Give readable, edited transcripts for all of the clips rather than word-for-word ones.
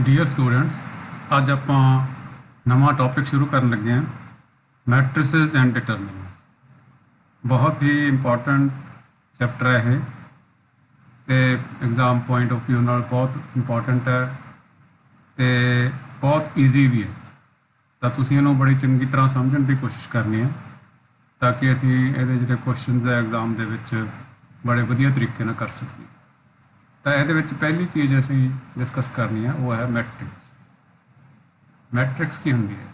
Dear students, ਅੱਜ ਆਪਾਂ ਨਵਾਂ ਟੌਪਿਕ ਸ਼ੁਰੂ ਕਰਨ ਲੱਗੇ ਹਾਂ, ਮੈਟ੍ਰਿਸਿਸ ਐਂਡ ਡਿਟਰਮੀਨੈਂਟਸ। ਬਹੁਤ ਹੀ ਇੰਪੋਰਟੈਂਟ ਚੈਪਟਰ ਹੈ ਇਹ, ਤੇ ਐਗਜ਼ਾਮ ਪੁਆਇੰਟ ਆਫ ਵਿਊ ਨਾਲ ਬਹੁਤ ਇੰਪੋਰਟੈਂਟ ਹੈ ਤੇ ਬਹੁਤ ਈਜ਼ੀ ਵੀ ਹੈ। ਤਾਂ ਤੁਸੀਂ ਇਹਨੂੰ ਬੜੀ ਚੰਗੀ ਤਰ੍ਹਾਂ ਸਮਝਣ ਦੀ ਕੋਸ਼ਿਸ਼ ਕਰਨੀ ਹੈ ਤਾਂ ਕਿ ਅਸੀਂ ਇਹਦੇ ਜਿਹੜੇ ਕੁਐਸਚਨਸ ਹੈ ਐਗਜ਼ਾਮ ਦੇ ਵਿੱਚ ਬੜੇ ਵਧੀਆ ਤਰੀਕੇ ਨਾਲ ਕਰ ਸਕੀਏ। ਤਾਂ ਇਹਦੇ ਵਿੱਚ ਪਹਿਲੀ ਚੀਜ਼ ਅਸੀਂ ਡਿਸਕਸ ਕਰਨੀ ਹੈ ਉਹ ਹੈ ਮੈਟ੍ਰਿਕਸ। ਮੈਟ੍ਰਿਕਸ ਕੀ ਹੁੰਦੀ ਹੈ?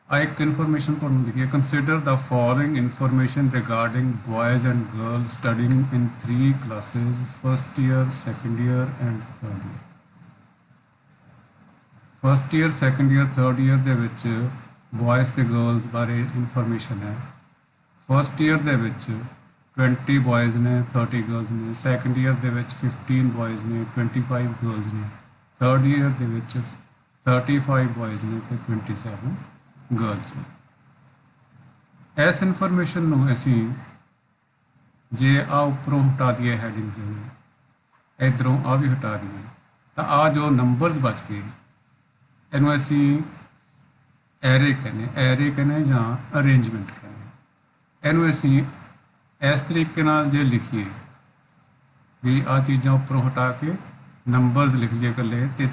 ਆ ਇੱਕ ਇਨਫੋਰਮੇਸ਼ਨ ਤੁਹਾਨੂੰ ਲਿਖੀ ਹੈ, consider the following information regarding ਬॉयਜ਼ and girls studying in 3 classes, first year, second year and third year. First year, second year, third year ਦੇ ਵਿੱਚ ਬॉयਜ਼ ਤੇ ਗਰਲਸ ਬਾਰੇ ਇਨਫੋਰਮੇਸ਼ਨ ਹੈ। ਫਸਟ ਈਅਰ ਦੇ ਵਿੱਚ 20 ਬॉयਜ਼ ਨੇ, 30 ਗਰਲਸ ਨੇ। ਸੈਕੰਡ ਈਅਰ ਦੇ ਵਿੱਚ 15 ਬॉयਜ਼ ਨੇ, 25 ਗਰਲਸ ਨੇ। ਥਰਡ ਈਅਰ ਦੇ ਵਿੱਚ 35 ਬॉयਜ਼ ਨੇ ਤੇ 27 ਗਰਲਸ ਨੇ। ਇਸ ਇਨਫੋਰਮੇਸ਼ਨ ਨੂੰ ਅਸੀਂ ਜੇ ਆ ਉੱਪਰੋਂ ਹਟਾ ਦਈਏ ਹੈਡਿੰਗਸ ਨੂੰ, ਇੱਧਰੋਂ ਆ ਵੀ ਹਟਾ ਦਈਏ, ਤਾਂ ਆ ਜੋ ਨੰਬਰਸ ਬਚ ਗਏ ਇਹਨੂੰ ਅਸੀਂ ਐਰੇ ਕਹਿੰਦੇ, ਐਰੇ ਕਹਿੰਦੇ ਜਾਂ ਅਰੇਂਜਮੈਂਟ ਕਹਿੰਦੇ। ਇਹਨੂੰ ਅਸੀਂ ਇਸ ਤਰੀਕੇ ਨਾਲ ਜੇ ਲਿਖੀਏ ਵੀ ਆ ਚੀਜ਼ਾਂ ਉੱਪਰੋਂ ਹਟਾ ਕੇ ਨੰਬਰਸ ਲਿਖ ਲਈਏ ਇਕੱਲੇ ਤੇ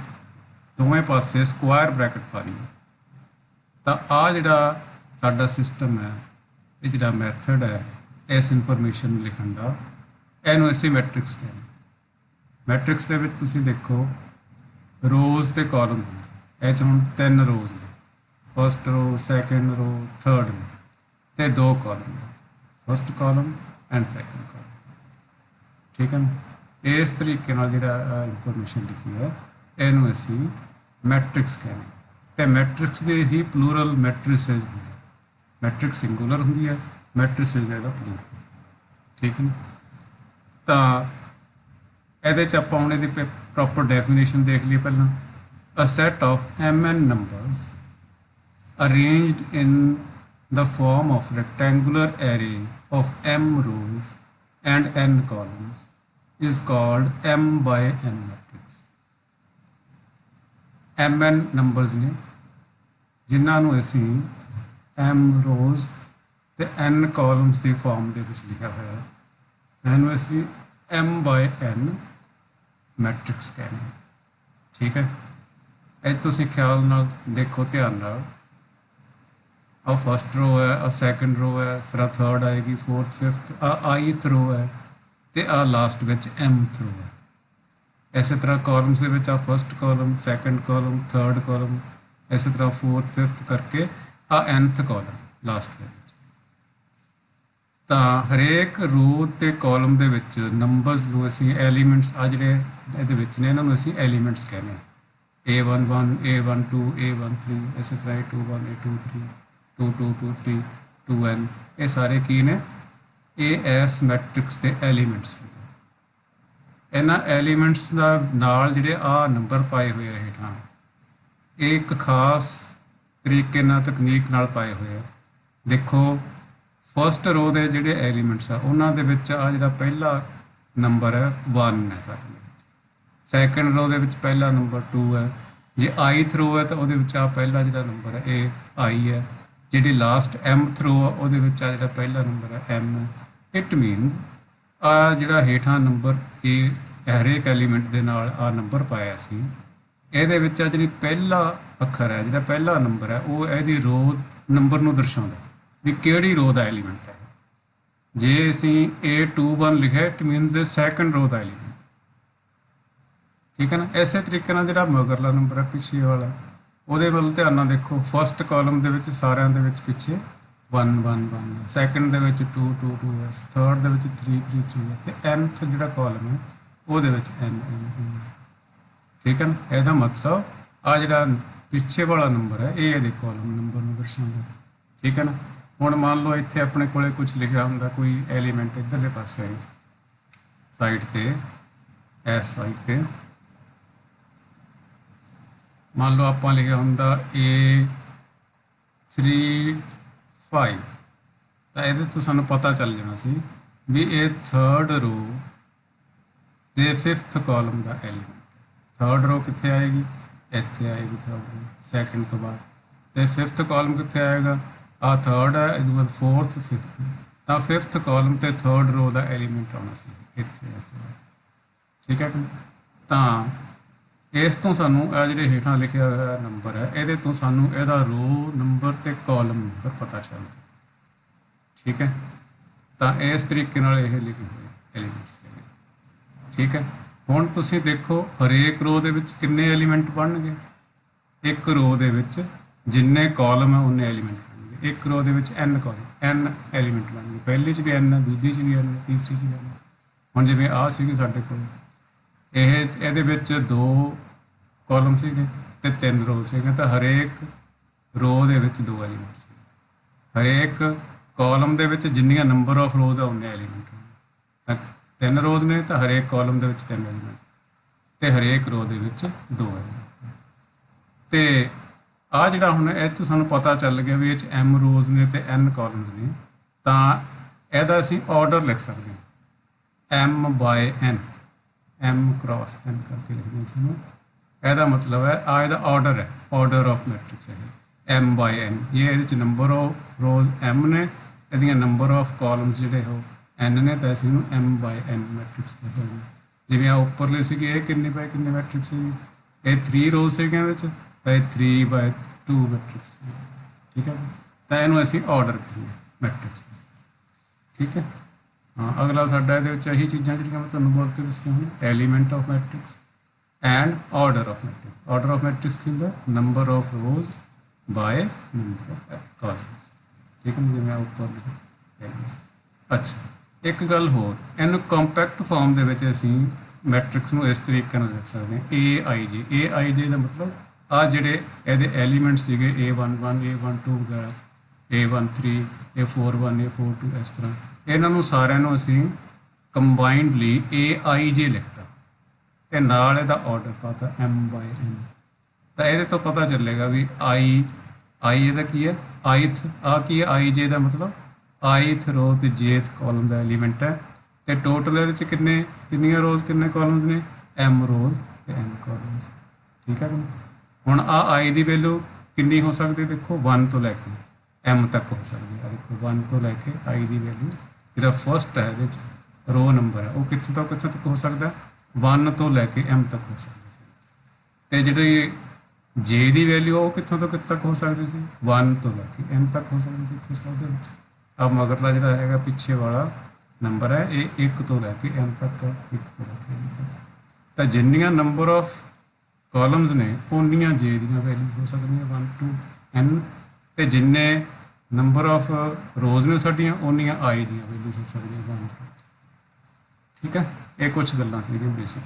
ਦੋਵੇਂ ਪਾਸੇ ਸਕੁਆਇਰ ਬ੍ਰੈਕਟ ਪਾ ਲਈਏ, ਤਾਂ ਆ ਜਿਹੜਾ ਸਾਡਾ ਸਿਸਟਮ ਹੈ, ਇਹ ਜਿਹੜਾ ਮੈਥਡ ਹੈ ਇਸ ਇਨਫੋਰਮੇਸ਼ਨ ਨੂੰ ਲਿਖਣ ਦਾ, ਇਹਨੂੰ ਅਸੀਂ ਮੈਟ੍ਰਿਕਸ ਕਹਿੰਦੇ। ਮੈਟ੍ਰਿਕਸ ਦੇ ਵਿੱਚ ਤੁਸੀਂ ਦੇਖੋ ਰੋਜ਼ ਤੇ ਕਾਲਮ ਹੁੰਦੇ, ਇਹ 'ਚ ਹੁਣ 3 ਰੋਜ਼ ਨੇ, ਫਸਟ ਰੋ, ਸੈਕੰਡ ਰੋ, ਥਰਡ ਰੋ ਤੇ 2 ਕਾਲਮ ਨੇ, first column and second column. ਠੀਕ ਹੈ ਨਾ? ਇਸ ਤਰੀਕੇ ਨਾਲ ਜਿਹੜਾ ਇਨਫੋਰਮੇਸ਼ਨ ਲਿਖੀ ਹੈ ਇਹਨੂੰ ਅਸੀਂ ਮੈਟ੍ਰਿਕਸ ਕਹਿੰਦੇ। ਤੇ ਮੈਟ੍ਰਿਕਸ ਦੇ ਹੀ ਪਲੂਰਲ ਮੈਟ੍ਰਿਸਿਸ ਹੁੰਦੇ, ਮੈਟ੍ਰਿਕਸ ਸਿੰਗੂਲਰ ਹੁੰਦੀ ਹੈ, ਮੈਟ੍ਰਿਸਿਸ ਇਹਦਾ ਪਲੂਰਲ। ਠੀਕ ਹੈ ਨਾ? ਤਾਂ ਇਹਦੇ 'ਚ ਆਪਾਂ ਹੁਣ ਇਹਦੀ ਪ੍ਰੋਪਰ ਡੈਫੀਨੇਸ਼ਨ ਦੇਖ ਲਈਏ ਪਹਿਲਾਂ। A set of mn numbers arranged in the form of rectangular array of m rows and n columns is called m by n matrix. mn numbers ਨੇ ਜਿਨ੍ਹਾਂ ਨੂੰ ਅਸੀਂ m rows ਤੇ n columns ਦੀ farm ਦੇ ਵਿੱਚ ਲਿਖਿਆ ਹੋਇਆ ਹੈ, ਇਹਨੂੰ ਅਸੀਂ m by n ਮੈਟ੍ਰਿਕਸ ਕਹਿੰਦੇ ਹਾਂ। ਠੀਕ ਹੈ? ਇਹ ਤੁਸੀਂ ਖਿਆਲ ਨਾਲ ਦੇਖੋ, ਧਿਆਨ ਨਾਲ। ਆ ਫਸਟ ਰੋ ਹੈ, ਆ ਸੈਕੰਡ ਰੋ ਹੈ, ਇਸ ਤਰ੍ਹਾਂ ਥਰਡ ਆਏਗੀ, ਫੋਰਥ, ਫਿਫਥ, ਆ ਆਈਥ ਰੋ ਹੈ ਤੇ ਆ ਲਾਸਟ ਵਿੱਚ mth ਰੋ ਹੈ। ਇਸੇ ਤਰ੍ਹਾਂ ਕਾਲਮਸ ਦੇ ਵਿੱਚ ਆ first column, second column, third column, ਇਸੇ ਤਰ੍ਹਾਂ ਫੋਰਥ, ਫਿਫਥ ਕਰਕੇ ਆ nth ਕਾਲਮ ਲਾਸਟ ਵਿੱਚ। ਤਾਂ ਹਰੇਕ ਰੋ ਤੇ ਕਾਲਮ ਦੇ ਵਿੱਚ ਨੰਬਰਸ ਨੂੰ ਅਸੀਂ ਐਲੀਮੈਂਟਸ, ਆ ਜਿਹੜੇ ਇਹਦੇ ਵਿੱਚ ਨੇ ਇਹਨਾਂ ਨੂੰ ਅਸੀਂ ਐਲੀਮੈਂਟਸ ਕਹਿੰਦੇ ਹਾਂ। A11, A12, A13, ਇਸੇ ਤਰ੍ਹਾਂ A21, A23, 22, 23, 2n, ਇਹ ਸਾਰੇ ਕੀ ਨੇ? ਇਹ ਇਸ ਮੈਟ੍ਰਿਕਸ ਦੇ ਐਲੀਮੈਂਟਸ। ਇਹਨਾਂ ਐਲੀਮੈਂਟਸ ਦਾ ਨਾਲ ਜਿਹੜੇ ਆ ਨੰਬਰ ਪਾਏ ਹੋਏ ਆ ਹੇਠਾਂ, ਇਹ ਇੱਕ ਖਾਸ ਤਰੀਕੇ ਨਾਲ, ਤਕਨੀਕ ਨਾਲ ਪਾਏ ਹੋਏ ਆ। ਦੇਖੋ ਫਸਟ ਰੋ ਦੇ ਜਿਹੜੇ ਐਲੀਮੈਂਟਸ ਆ ਉਹਨਾਂ ਦੇ ਵਿੱਚ ਆ ਜਿਹੜਾ ਪਹਿਲਾ ਨੰਬਰ ਹੈ 1 ਹੈ ਸਾਰੇ। ਸੈਕੰਡ ਰੋ ਦੇ ਵਿੱਚ ਪਹਿਲਾ ਨੰਬਰ 2 ਹੈ। ਜੇ ਆਈਥ ਰੋ ਹੈ ਤਾਂ ਉਹਦੇ ਵਿੱਚ ਆ ਪਹਿਲਾ ਜਿਹੜਾ ਨੰਬਰ ਹੈ ਇਹ ਆਈ ਹੈ। ਜਿਹੜੀ ਲਾਸਟ mth ਰੋ ਆ ਉਹਦੇ ਵਿੱਚ ਆ ਜਿਹੜਾ ਪਹਿਲਾ ਨੰਬਰ ਹੈ m ਹੈ। ਇਟ ਮੀਨਸ ਆ ਜਿਹੜਾ ਹੇਠਾਂ ਨੰਬਰ ਇਹ ਹਰੇਕ ਐਲੀਮੈਂਟ ਦੇ ਨਾਲ ਆ ਨੰਬਰ ਪਾਇਆ ਸੀ, ਇਹਦੇ ਵਿੱਚ ਆ ਜਿਹੜੀ ਪਹਿਲਾ ਅੱਖਰ ਹੈ, ਜਿਹੜਾ ਪਹਿਲਾ ਨੰਬਰ ਹੈ, ਉਹ ਇਹਦੀ ਰੋ ਨੰਬਰ ਨੂੰ ਦਰਸਾਉਂਦਾ ਵੀ ਕਿਹੜੀ ਰੋ ਦਾ ਐਲੀਮੈਂਟ ਹੈ। ਜੇ ਅਸੀਂ A21 ਲਿਖਿਆ ਇਟ ਮੀਨਸ ਇਹ ਸੈਕੰਡ ਰੋ ਦਾ ਐਲੀਮੈਂਟ। ਠੀਕ ਹੈ ਨਾ? ਇਸੇ ਤਰੀਕੇ ਨਾਲ ਜਿਹੜਾ ਮਗਰਲਾ ਨੰਬਰ ਹੈ ਪਿੱਛੇ ਵਾਲਾ, ਉਹਦੇ ਵੱਲ ਧਿਆਨ ਨਾਲ ਦੇਖੋ। ਫਸਟ ਕਾਲਮ ਦੇ ਵਿੱਚ ਸਾਰਿਆਂ ਦੇ ਵਿੱਚ ਪਿੱਛੇ 1 1 1 ਹੈ, ਸੈਕੰਡ ਦੇ ਵਿੱਚ 2 2 2 ਹੈ, ਥਰਡ ਦੇ ਵਿੱਚ 3 3 3 ਹੈ ਤੇ nth ਜਿਹੜਾ ਕਾਲਮ ਹੈ ਉਹਦੇ ਵਿੱਚ n n ਹੈ। ਠੀਕ ਹੈ ਨਾ? ਇਹਦਾ ਮਤਲਬ ਆ ਜਿਹੜਾ ਪਿੱਛੇ ਵਾਲਾ ਨੰਬਰ ਹੈ ਇਹ ਇਹਦੇ ਕਾਲਮ ਨੰਬਰ ਨੂੰ ਦਰਸਾਉਂਦਾ। ਠੀਕ ਹੈ ਨਾ? ਹੁਣ ਮੰਨ ਲਓ ਇੱਥੇ ਆਪਣੇ ਕੋਲੇ ਕੁਝ ਲਿਖਿਆ ਹੁੰਦਾ, ਕੋਈ ਐਲੀਮੈਂਟ ਇੱਧਰਲੇ ਪਾਸੇ ਸਾਈਡ ਤੇ, ਇਸ ਸਾਈਡ ਤੇ ਮੰਨ ਲਓ ਆਪਾਂ ਲਿਖਿਆ ਹੁੰਦਾ A35, ਤਾਂ ਇਹਦੇ ਤੋਂ ਸਾਨੂੰ ਪਤਾ ਚੱਲ ਜਾਣਾ ਸੀ ਵੀ ਇਹ ਥਰਡ ਰੋ ਦੇ 5th ਕਾਲਮ ਦਾ ਐਲੀਮੈਂਟ। ਥਰਡ ਰੋ ਕਿੱਥੇ ਆਏਗੀ? ਇੱਥੇ ਆਏਗੀ ਥਰਡ, ਸੈਕਿੰਡ ਤੋਂ ਬਾਅਦ। ਤੇ ਫਿਫਥ ਕਾਲਮ ਕਿੱਥੇ ਆਏਗਾ? ਆ ਥਰਡ ਹੈ, ਇਹਦੇ ਬਾਅਦ ਫੋਰਥ, ਫਿਫਥ। ਤਾਂ ਫਿਫਥ ਕਾਲਮ ਤੇ ਥਰਡ ਰੋ ਦਾ ਐਲੀਮੈਂਟ ਆਉਣਾ ਸੀ ਇੱਥੇ ਇਸ ਤੋਂ ਬਾਅਦ। ਠੀਕ ਹੈ। ਤਾਂ ਇਸ ਤੋਂ ਸਾਨੂੰ ਇਹ ਜਿਹੜੇ ਹੇਠਾਂ ਲਿਖਿਆ ਹੋਇਆ ਨੰਬਰ ਹੈ, ਇਹਦੇ ਤੋਂ ਸਾਨੂੰ ਇਹਦਾ ਰੋ ਨੰਬਰ ਤੇ ਕਾਲਮ ਨੰਬਰ ਪਤਾ ਚੱਲਦਾ। ਠੀਕ ਹੈ। ਤਾਂ ਇਸ ਤਰੀਕੇ ਨਾਲ ਇਹ ਲਿਖੇ ਹੋਏ ਐਲੀਮੈਂਟਸ ਹੈਗੇ। ਠੀਕ ਹੈ। ਹੁਣ ਤੁਸੀਂ ਦੇਖੋ ਹਰੇਕ ਰੋ ਦੇ ਵਿੱਚ ਕਿੰਨੇ ਐਲੀਮੈਂਟ ਬਣਨਗੇ? ਇੱਕ ਰੋ ਦੇ ਵਿੱਚ ਜਿੰਨੇ ਕਾਲਮ ਹੈ ਉਨੇ ਐਲੀਮੈਂਟ ਬਣਨਗੇ। ਇੱਕ ਰੋ ਦੇ ਵਿੱਚ n ਕਾਲਮ, n ਐਲੀਮੈਂਟ ਬਣਨਗੇ। ਪਹਿਲੀ 'ਚ ਵੀ n ਹੈ, ਦੂਜੀ 'ਚ ਵੀ n ਹੈ, ਤੀਸਰੀ 'ਚ ਵੀ n ਹੈ। ਹੁਣ ਜਿਵੇਂ ਆਹ ਸੀਗੀ ਸਾਡੇ ਕੋਲ, ਇਹਦੇ ਵਿੱਚ 2 ਕਾਲਮ ਸੀਗੇ ਤੇ 3 ਰੋ ਸੀਗੇ। ਤਾਂ ਹਰੇਕ ਰੋ ਦੇ ਵਿੱਚ 2 ਐਲੀਮੈਂਟ ਸੀ। ਹਰੇਕ ਕਾਲਮ ਦੇ ਵਿੱਚ ਜਿੰਨੀਆਂ ਨੰਬਰ ਆਫ ਰੋਜ਼ ਆ ਉਨੇ ਐਲੀਮੈਂਟ ਹੋਣਗੇ। ਤਾਂ 3 ਰੋਜ਼ ਨੇ ਤਾਂ ਹਰੇਕ ਕਾਲਮ ਦੇ ਵਿੱਚ 3 ਐਲੀਮੈਂਟ ਤੇ ਹਰੇਕ ਰੋ ਦੇ ਵਿੱਚ 2 ਐਲੀਮੈਂਟ। ਤੇ ਆ ਜਿਹੜਾ ਹੁਣ ਇਹ 'ਚ ਸਾਨੂੰ ਪਤਾ ਚੱਲ ਗਿਆ ਵੀ ਇਹ 'ਚ m ਰੋਜ਼ ਨੇ ਤੇ n ਕਾਲਮਸ ਨੇ। ਤਾਂ ਇਹਦਾ ਅਸੀਂ ਆਰਡਰ ਲਿਖ ਸਕਦੇ ਹਾਂ, m/n, m × n ਕਰਕੇ ਲਿਖਦੇ ਹਾਂ ਸਾਨੂੰ। ਇਹਦਾ ਮਤਲਬ ਹੈ ਆ ਇਹਦਾ ਆਰਡਰ ਹੈ, ਆਰਡਰ ਆਫ ਮੈਟ੍ਰਿਕਸ ਹੈ m/n। ਇਹ ਇਹਦੇ 'ਚ ਨੰਬਰ ਆਫ ਰੋਜ਼ m ਨੇ, ਇਹਦੀਆਂ ਨੰਬਰ ਆਫ ਕਾਲਮਸ ਜਿਹੜੇ ਉਹ n ਨੇ, ਤਾਂ ਅਸੀਂ ਇਹਨੂੰ m/n ਮੈਟ੍ਰਿਕਸ ਕਹਿ ਸਕਦੇ ਹਾਂ। ਜਿਵੇਂ ਆ ਉੱਪਰਲੇ ਸੀਗੇ, ਇਹ ਕਿੰਨੇ ਬਾਏ ਕਿੰਨੇ ਮੈਟ੍ਰਿਕਸ ਸੀਗੀ? ਇਹ 3 ਰੋਜ਼ ਸੀਗੇ ਇਹਦੇ 'ਚ, ਤਾਂ ਇਹ 3/2 ਮੈਟ੍ਰਿਕਸ। ਠੀਕ ਹੈ। ਤਾਂ ਇਹਨੂੰ ਅਸੀਂ ਆਰਡਰ ਕਹਿੰਦੇ ਮੈਟ੍ਰਿਕਸ। ਠੀਕ ਹੈ। ਹਾਂ, ਅਗਲਾ ਸਾਡਾ ਇਹਦੇ ਵਿੱਚ ਇਹੀ ਚੀਜ਼ਾਂ ਜਿਹੜੀਆਂ ਮੈਂ ਤੁਹਾਨੂੰ ਬੋਲ ਕੇ ਦੱਸੀਆਂ ਹੁਣ, element of matrix and order of matrix. Order of matrix ਕੀ ਹੁੰਦਾ? Number of rows by number of columns. ਠੀਕ ਹੈ। ਜਿਵੇਂ ਉੱਪਰ ਲਿਖਿਆ। ਅੱਛਾ, ਇੱਕ ਗੱਲ ਹੋਰ, ਇਹਨੂੰ ਕੰਪੈਕਟ ਫਾਰਮ ਦੇ ਵਿੱਚ ਅਸੀਂ ਮੈਟ੍ਰਿਕਸ ਨੂੰ ਇਸ ਤਰੀਕੇ ਨਾਲ ਲਿਖ ਸਕਦੇ ਹਾਂ, AIJ। AIJ ਦਾ ਮਤਲਬ ਆ ਜਿਹੜੇ ਇਹਦੇ ਐਲੀਮੈਂਟ ਸੀਗੇ A11, A12 ਵਗੈਰਾ, A13, A41, A42, ਇਸ ਤਰ੍ਹਾਂ ਇਹਨਾਂ ਨੂੰ ਸਾਰਿਆਂ ਨੂੰ ਅਸੀਂ ਕੰਬਾਈਨਡਲੀ AIJ ਲਿਖਤਾ ਤੇ ਨਾਲ ਇਹਦਾ ਆਰਡਰ ਪਾਤਾ m/n। ਤਾਂ ਇਹਦੇ ਤੋਂ ਪਤਾ ਚੱਲੇਗਾ ਵੀ I ਇਹਦਾ ਕੀ ਹੈ? ith। ਆ ਕੀ ਹੈ? IJ ਦਾ ਮਤਲਬ ith ਰੋ ਤੇ jth ਕਾਲਮ ਦਾ ਐਲੀਮੈਂਟ ਹੈ। ਤੇ ਟੋਟਲ ਇਹਦੇ 'ਚ ਕਿੰਨੀਆਂ ਰੋਜ਼ ਕਿੰਨੇ ਕਾਲਮਸ ਨੇ? m ਰੋਜ਼ ਤੇ n ਕਾਲਮਸ। ਠੀਕ ਹੈ। ਹੁਣ ਆ I ਦੀ ਵੈਲਿਊ ਕਿੰਨੀ ਹੋ ਸਕਦੀ? ਦੇਖੋ 1 ਤੋਂ ਲੈ ਕੇ m ਤੱਕ ਹੋ ਸਕਦੀ ਹੈ। ਦੇਖੋ 1 ਤੋਂ ਲੈ ਕੇ I ਦੀ ਵੈਲਿਊ, ਜਿਹੜਾ ਫਸਟ ਹੈ ਇਹਦੇ 'ਚ ਰੋ ਨੰਬਰ ਹੈ, ਉਹ ਕਿੱਥੇ ਤੱਕ ਹੋ ਸਕਦਾ? 1 ਤੋਂ ਲੈ ਕੇ m ਤੱਕ ਹੋ ਸਕਦਾ। ਤੇ ਜਿਹੜੀ j ਦੀ ਵੈਲਿਊ ਉਹ ਕਿੱਥੋਂ ਤੋਂ ਕਿੱਥੇ ਤੱਕ ਹੋ ਸਕਦੀ ਸੀ? 1 ਤੋਂ ਲੈ ਕੇ m ਤੱਕ ਹੋ ਸਕਦੀ। ਦੇਖੋ ਸਾਡੇ ਵਿੱਚ ਆ ਮਗਰਲਾ ਜਿਹੜਾ ਹੈਗਾ ਪਿੱਛੇ ਵਾਲਾ ਨੰਬਰ ਹੈ, ਇਹ 1 ਤੋਂ ਲੈ ਕੇ m ਤੱਕ ਹੈ, 1 ਤੋਂ ਲੈ ਕੇ m ਤੱਕ। ਤਾਂ ਜਿੰਨੀਆਂ ਨੰਬਰ ਆਫ ਕਾਲਮਸ ਨੇ ਉਨੀਆਂ j ਦੀਆਂ ਵੈਲਿਊਜ਼ ਹੋ ਸਕਦੀਆਂ 1 to n, ਤੇ ਜਿੰਨੇ ਨੰਬਰ ਆਫ ਰੋਜ਼ ਨੇ ਸਾਡੀਆਂ ਉਨੀਆਂ I ਦੀਆਂ ਵੈਲਿਊਜ਼ ਹੋ ਸਕਦੀਆਂ 1 to। ਠੀਕ ਹੈ। ਇਹ ਕੁਝ ਗੱਲਾਂ ਸੀਗੀਆਂ ਬੇਸਿਕ।